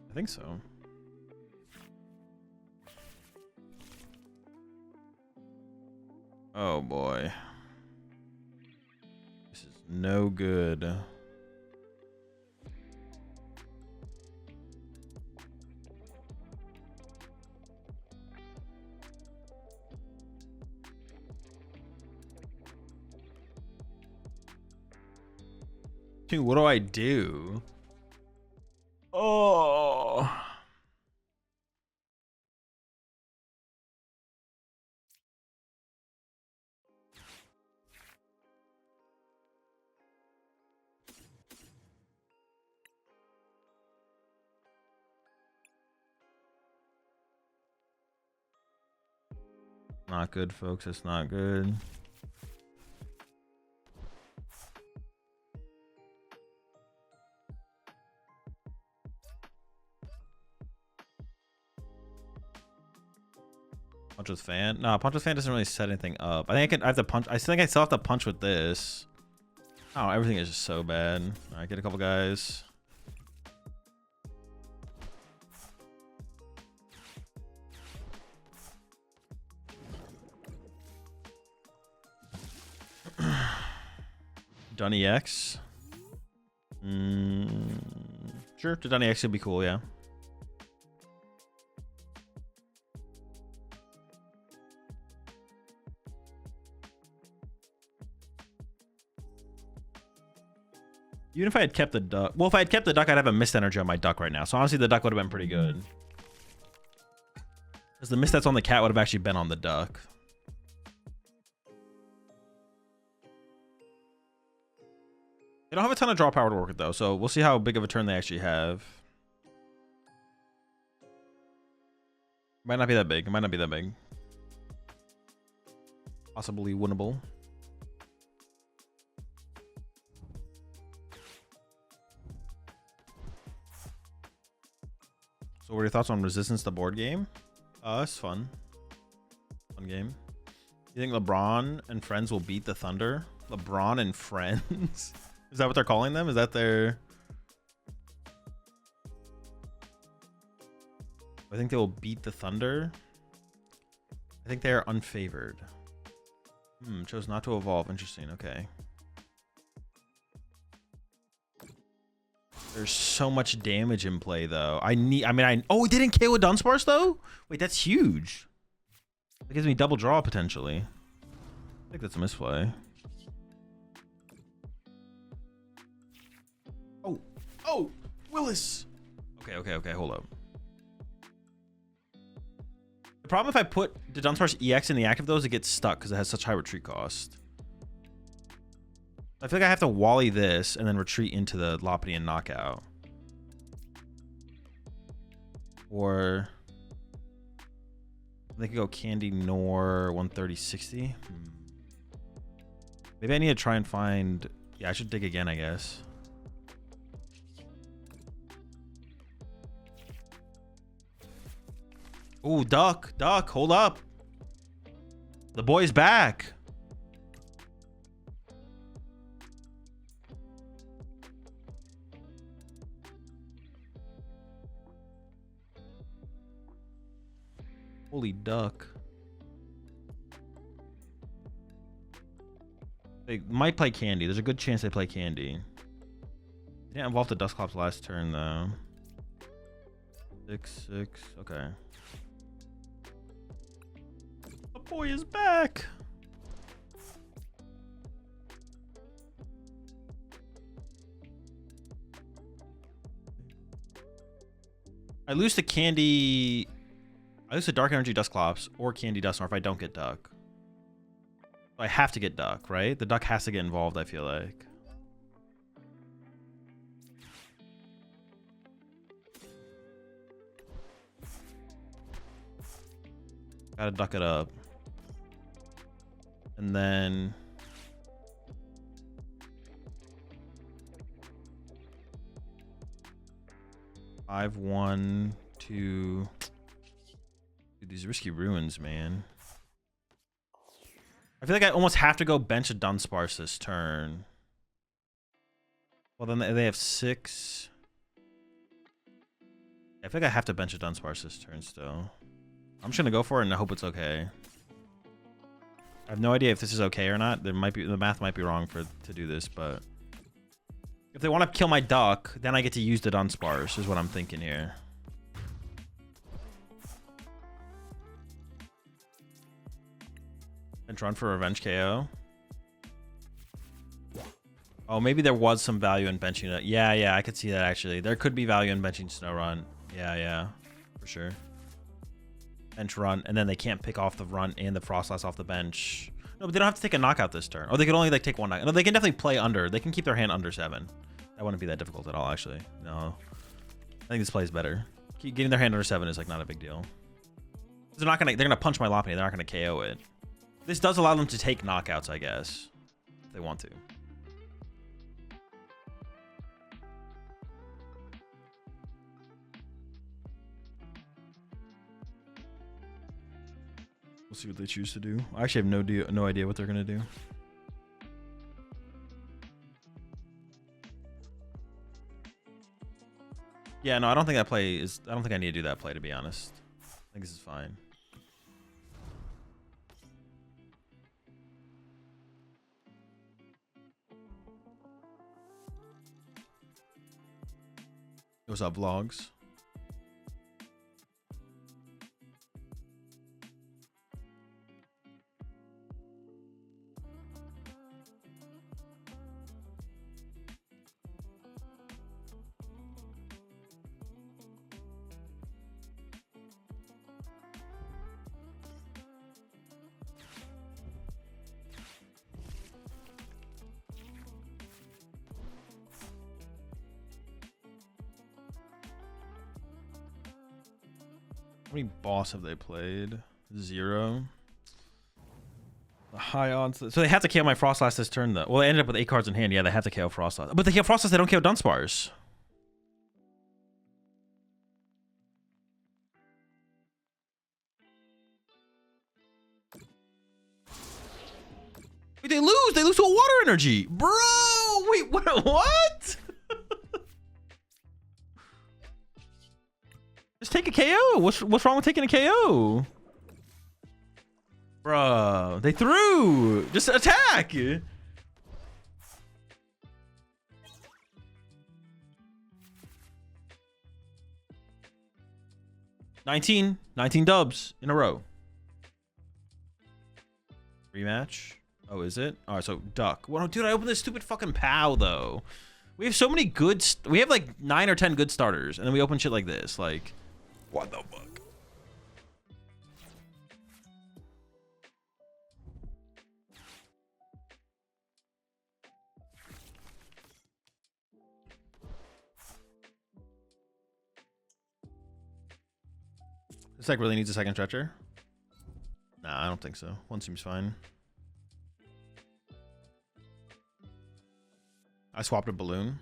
Speaker 1: I think so. Oh boy. This is no good. Dude, what do I do? Oh. not good, folks. It's not good. Punch with fan? No, punch with fan doesn't really set anything up. I think I have to punch. I think I still have to punch with this. Oh, everything is just so bad. All right, get a couple guys. Done EX. Sure, the Done EX would be cool, yeah. Even if I had kept the duck. Well, if I had kept the duck, I'd have a mist energy on my duck right now. So honestly, the duck would have been pretty good. Because the mist that's on the cat would have actually been on the duck. They don't have a ton of draw power to work with, though. So we'll see how big of a turn they actually have. Might not be that big. It might not be that big. Possibly winnable. So what are your thoughts on Resistance, the board game? It's fun. Fun game. You think LeBron and friends will beat the Thunder? LeBron and friends? Is that what they're calling them? Is that their... I think they will beat the Thunder. I think they are unfavored. Chose not to evolve. Interesting. Okay. There's so much damage in play, though. Oh, it didn't KO Dunsparce, though? Wait, that's huge. That gives me double draw, potentially. I think that's a misplay. Oh, Willis. Okay, hold up. The problem if I put the Dunsparce EX in the active, though, is it gets stuck because it has such high retreat cost. I feel like I have to Wally this and then retreat into the Lopunny and knockout. Or they could go Candy Nor 130 60. Maybe I need to try and find. Yeah, I should dig again, I guess. Ooh, duck, hold up. The boy's back. Holy duck. They might play Candy. There's a good chance they play Candy. They didn't involve the Dusclops last turn, though. 6-6. Okay. The boy is back. I lose to Candy. I lose to Dark Energy Dusclops or Candy Dusknoir if I don't get Duck. So I have to get Duck, right? The Duck has to get involved, I feel like. Gotta duck it up. And then... Five, 1, 2... Dude, these risky ruins, man. I feel like I almost have to go bench a Dunsparce this turn. Well, then they have 6. I feel like I have to bench a Dunsparce this turn still. I'm just gonna go for it and I hope it's okay. I have no idea if this is okay or not. There might be, the math might be wrong to do this, but if they want to kill my duck, then I get to use the Dunsparce, is what I'm thinking here. And run for revenge KO. Oh, maybe there was some value in benching it. Yeah, I could see that actually. There could be value in benching Snow Yeah, for sure. Bench run, and then they can't pick off the run and the Froslass off the bench. No, but they don't have to take a knockout this turn. Or they could only like take one knockout. No, they can definitely play under. They can keep their hand under 7. That wouldn't be that difficult at all, actually. No. I think this play is better. Getting their hand under 7 is like not a big deal. They're gonna punch my Lopunny. They're not gonna KO it. This does allow them to take knockouts, I guess, if they want to. We'll see what they choose to do. I actually have no idea what they're gonna do. Yeah, no, I don't think that play is. I don't think I need to do that play, to be honest. I think this is fine. What's up, vlogs? How many boss have they played? 0. The high odds. So they have to KO my Froslass this turn, though. Well, they ended up with 8 cards in hand. Yeah, they have to KO Froslass. But they KO Froslass, they don't KO Dunsparce. Wait, they lose. They lose to a water energy. Bro, wait, what? Just take a KO. What's wrong with taking a KO? Bruh, they threw. Just attack. 19 dubs in a row. Rematch. Oh, is it? All right, so duck. Well, dude, I opened this stupid fucking POW though. We have so many good. We have like 9 or 10 good starters, and then we open shit like this. Like, what the fuck? This deck really needs a second stretcher. Nah, I don't think so. One seems fine. I swapped a balloon.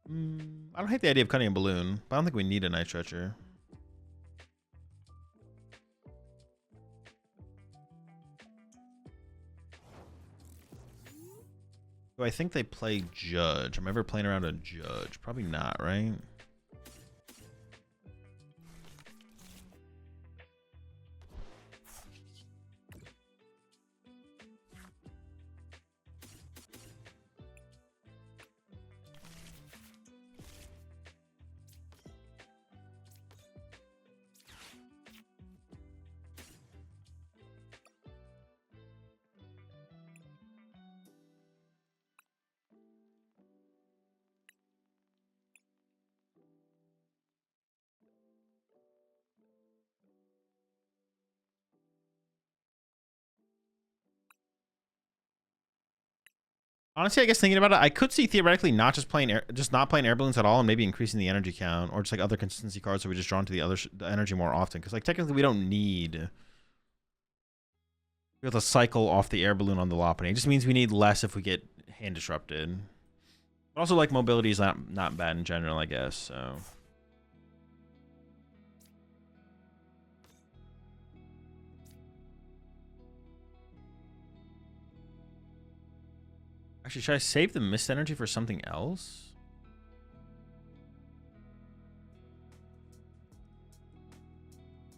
Speaker 1: I don't hate the idea of cutting a balloon, but I don't think we need a night stretcher. Do I think they play Judge? Am I ever playing around a Judge? Probably not, right? Honestly, I guess thinking about it, I could see theoretically not just playing not playing air balloons at all, and maybe increasing the energy count, or just like other consistency cards, so we just draw into the energy more often. Because like technically, we don't need. We have to cycle off the air balloon on the Lopunny. It just means we need less if we get hand disrupted. But also, like mobility is not bad in general, I guess. So. Actually, should I save the mist energy for something else?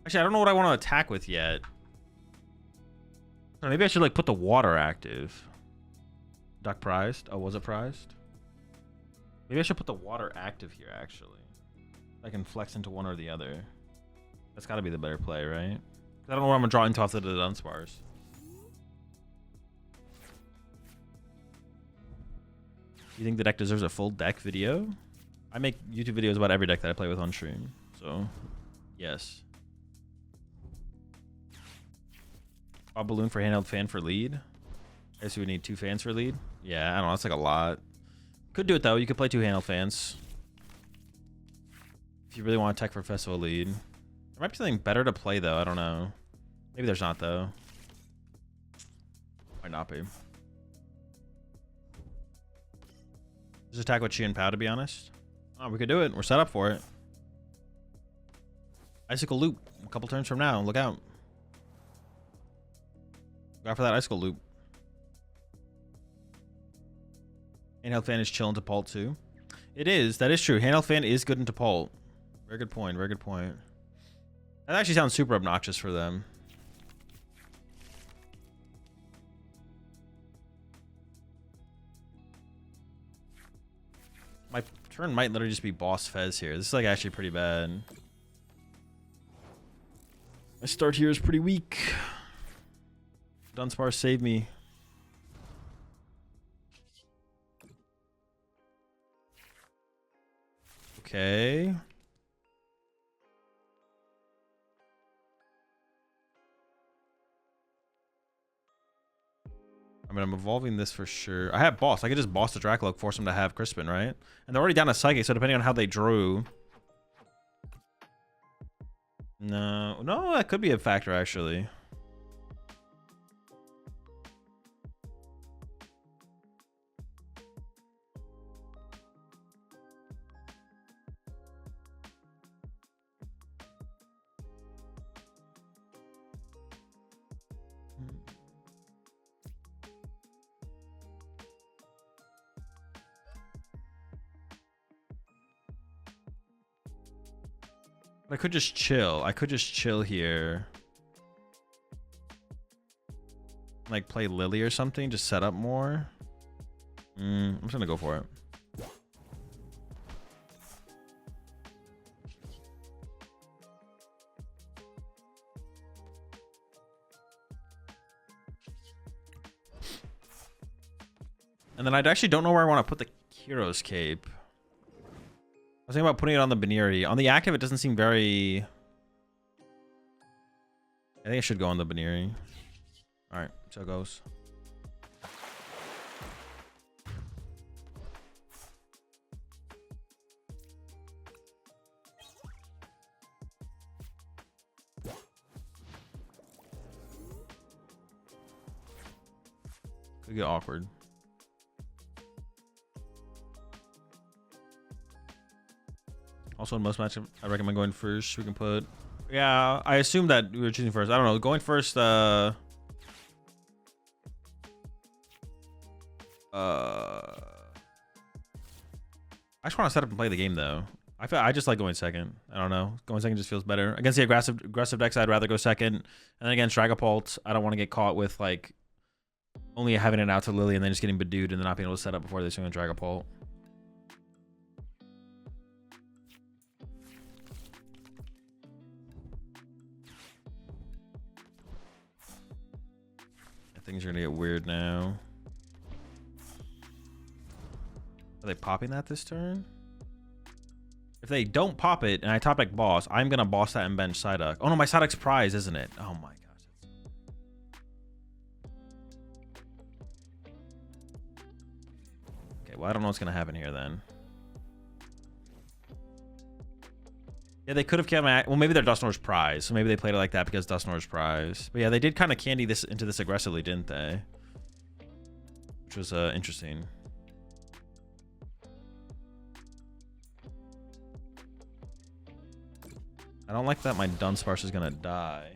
Speaker 1: Actually, I don't know what I want to attack with yet. Maybe I should like put the water active. Duck prized? Oh, was it prized? Maybe I should put the water active here, actually. I can flex into one or the other. That's got to be the better play, right? I don't know where I'm going to draw into after the Dunsparce. You think the deck deserves a full deck video? I make YouTube videos about every deck that I play with on stream. So, yes. A balloon for handheld fan for lead. I guess we would need 2 fans for lead. Yeah, I don't know. That's like a lot. Could do it, though. You could play 2 handheld fans. If you really want to tech for festival lead. There might be something better to play though. I don't know. Maybe there's not though. Might not be. Just attack with Chi and Pow, to be honest. Oh, we could do it. We're set up for it. Icicle loop. A couple turns from now. Look out. Look out for that icicle loop. Handheld fan is chill into Pult too. It is. That is true. Handheld fan is good into Pult. Very good point. Very good point. That actually sounds super obnoxious for them. My turn might literally just be boss Fez here. This is like actually pretty bad. My start here is pretty weak. Dunsparce save me. Okay. I mean, I'm evolving this for sure. I have boss. I could just boss the Dracoloak, force him to have Crispin, right? And they're already down a Psychic, so depending on how they drew. No, that could be a factor actually. I could just chill. I could just chill here. Like play Lily or something, just set up more. I'm just gonna go for it. And then I actually don't know where I want to put the Hero's Cape. I was thinking about putting it on the Baneri. On the active, it doesn't seem very... I think I should go on the Baneri. Alright, so it goes. Could get awkward. Also, in most matches, I recommend going first. We can put... Yeah, I assume that we were choosing first. I don't know. Going first, I just want to set up and play the game, though. I just like going second. I don't know. Going second just feels better. Against the aggressive decks, I'd rather go second. And then against Dragapult, I don't want to get caught with, like, only having it out to Lily and then just getting bedewed and then not being able to set up before they swing on Dragapult. Things are gonna get weird now. Are they popping that this turn? If they don't pop it and I top deck boss, I'm gonna boss that and bench Psyduck. Oh no, my Psyduck's prize, isn't it? Oh my gosh. Okay, well I don't know what's gonna happen here then. Yeah, they could have kept my... Well, maybe they're Dusknoir's prize. So maybe they played it like that because Dusknoir's prize. But yeah, they did kind of candy this into this aggressively, didn't they? Which was interesting. I don't like that my Dunsparce is going to die.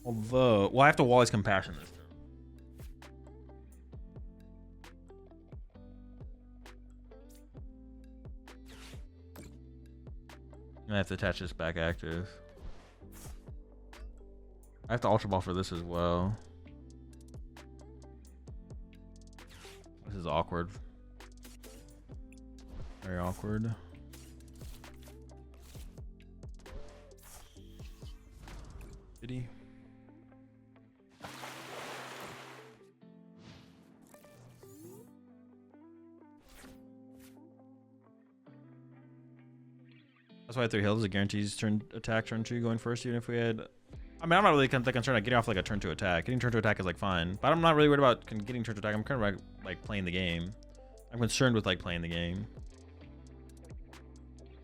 Speaker 1: Although... Well, I have to Wally's Compassion this turn. I have to attach this back active. I have to Ultra Ball for this as well. This is awkward. Very awkward. Did he? That's why 3 hills, it guarantees turn attack, turn 2 going first, even if we had... I mean, I'm not really that concerned at getting off like a turn 2 attack. Getting turn 2 attack is like fine. But I'm not really worried about getting turn 2 attack. I'm kind of like playing the game. I'm concerned with like playing the game.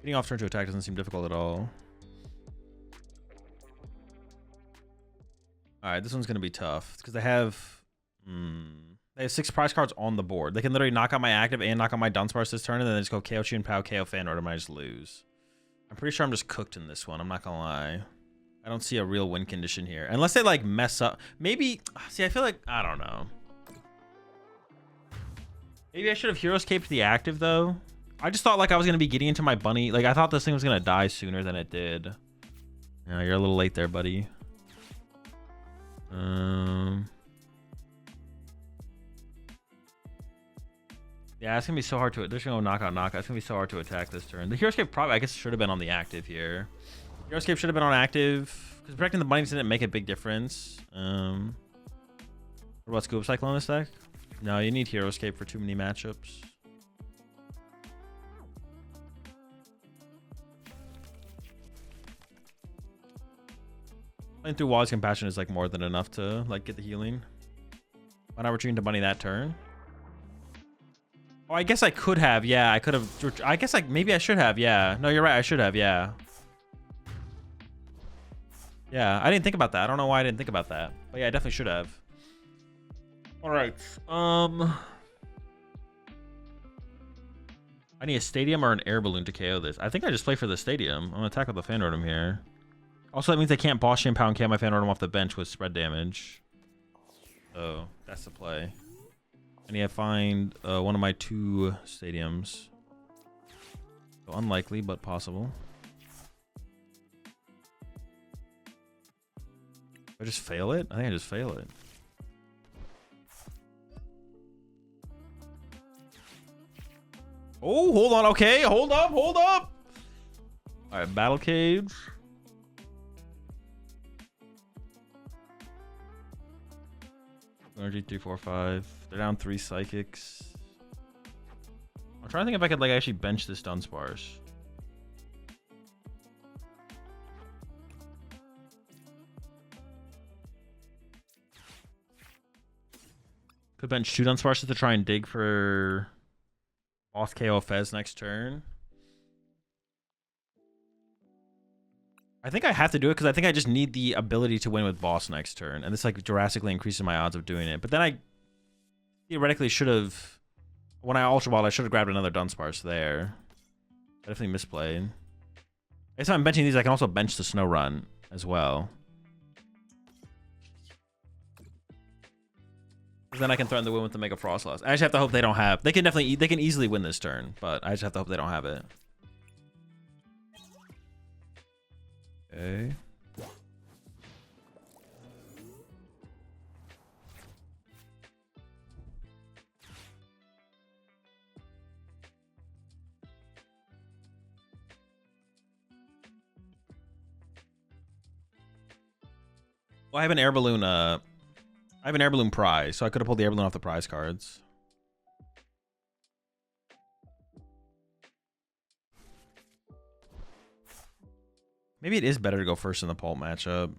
Speaker 1: Getting off turn 2 attack doesn't seem difficult at all. All right, this one's gonna be tough because they have 6 prize cards on the board. They can literally knock out my active and knock out my Dunsparce this turn, and then they just go KO Chun Pao, KO Fan Order, and I just lose. I'm pretty sure I'm just cooked in this one. I'm not gonna lie. I don't see a real win condition here, unless they like mess up. Maybe. See, I feel like I don't know. Maybe I should have Heroescaped the active though. I just thought like I was gonna be getting into my bunny. Like I thought this thing was gonna die sooner than it did. Yeah, you're a little late there, buddy. Yeah, it's gonna be so hard to. They're gonna go knockout. It's gonna be so hard to attack this turn. The Heroescape probably, I guess, should have been on the active here. Heroescape should have been on active because protecting the bunnies didn't make a big difference. What about Scoop Cycle on this deck? No, you need Heroescape for too many matchups. Playing through Wally's Compassion is like more than enough to like get the healing. Why not retreating to bunny that turn? Oh, I guess I could have. Yeah, I could have. I guess maybe I should have. Yeah. No, you're right. I should have. Yeah. Yeah, I didn't think about that. I don't know why I didn't think about that. But yeah, I definitely should have. All right. I need a stadium or an air balloon to KO this. I think I just play for the stadium. I'm gonna attack with the Fan Rotom here. Also, that means I can't boss Shampoo and KO my Fan Rotom off the bench with spread damage. So that's the play. I need to find one of my 2 stadiums. So unlikely, but possible. I just fail it? I think I just fail it. Oh, hold on. Okay, hold up. All right, Battle Cage. Energy 3, 4, 5. They're down 3 psychics. I'm trying to think if I could like actually bench this Dunsparce. Could bench 2 Dunsparces to try and dig for off KO Fez next turn. I think I have to do it because I think I just need the ability to win with boss next turn, and this like drastically increases my odds of doing it. But then I theoretically should have, when I Ultra Ball, I should have grabbed another Dunsparce there. I definitely misplayed. I guess if I'm benching these, I can also bench the Snow Run as well. Then I can threaten the win with the Mega Froslass. I just have to hope they don't have. They can definitely, they can easily win this turn, but I just have to hope they don't have it. Okay. Well, I have an air balloon. I have an air balloon prize, so I could have pulled the air balloon off the prize cards. Maybe it is better to go first in the Pulp matchup.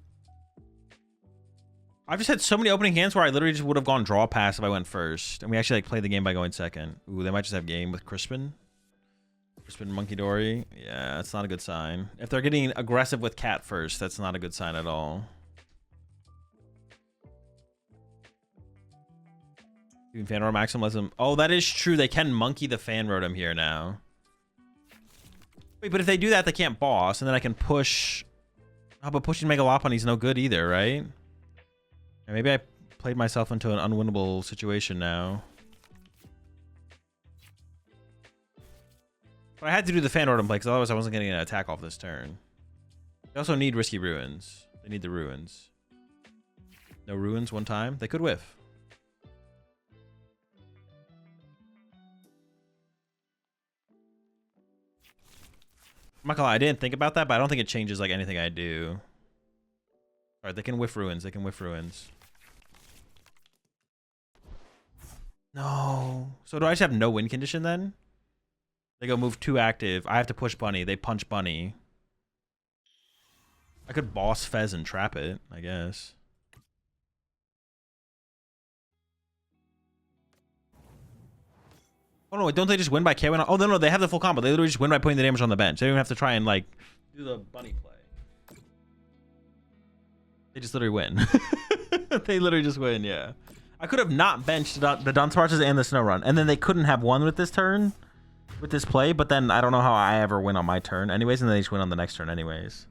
Speaker 1: I've just had so many opening hands where I literally just would have gone draw pass if I went first. And we actually like played the game by going second. Ooh, they might just have game with Crispin. Crispin Monkey Dory. Yeah, that's not a good sign. If they're getting aggressive with Cat first, that's not a good sign at all. Even Fan Rotom Maxim lets them. Oh, that is true. They can monkey the Fan Rotom here now. Wait, but if they do that, they can't boss, and then I can push. Oh, but pushing Mega Lopunny's no good either, right? Yeah, maybe I played myself into an unwinnable situation now. But I had to do the Fan Rotom play, because otherwise I wasn't getting an attack off this turn. They also need Risky Ruins. They need the Ruins. No Ruins one time? They could whiff. I'm not gonna lie, I didn't think about that, but I don't think it changes like anything I do. Alright, they can whiff Ruins. They can whiff Ruins. No. So do I just have no win condition then? They go move 2 active. I have to push Bunny. They punch Bunny. I could boss Fez and trap it, I guess. Oh no, don't they just win by KOing? Oh no, they have the full combo. They literally just win by putting the damage on the bench. They don't even have to try and like do the bunny play. They just literally win. They literally just win, yeah. I could have not benched the Dunsparces and the Snow Run, and then they couldn't have won with this turn, with this play, but then I don't know how I ever win on my turn anyways, and then they just win on the next turn anyways.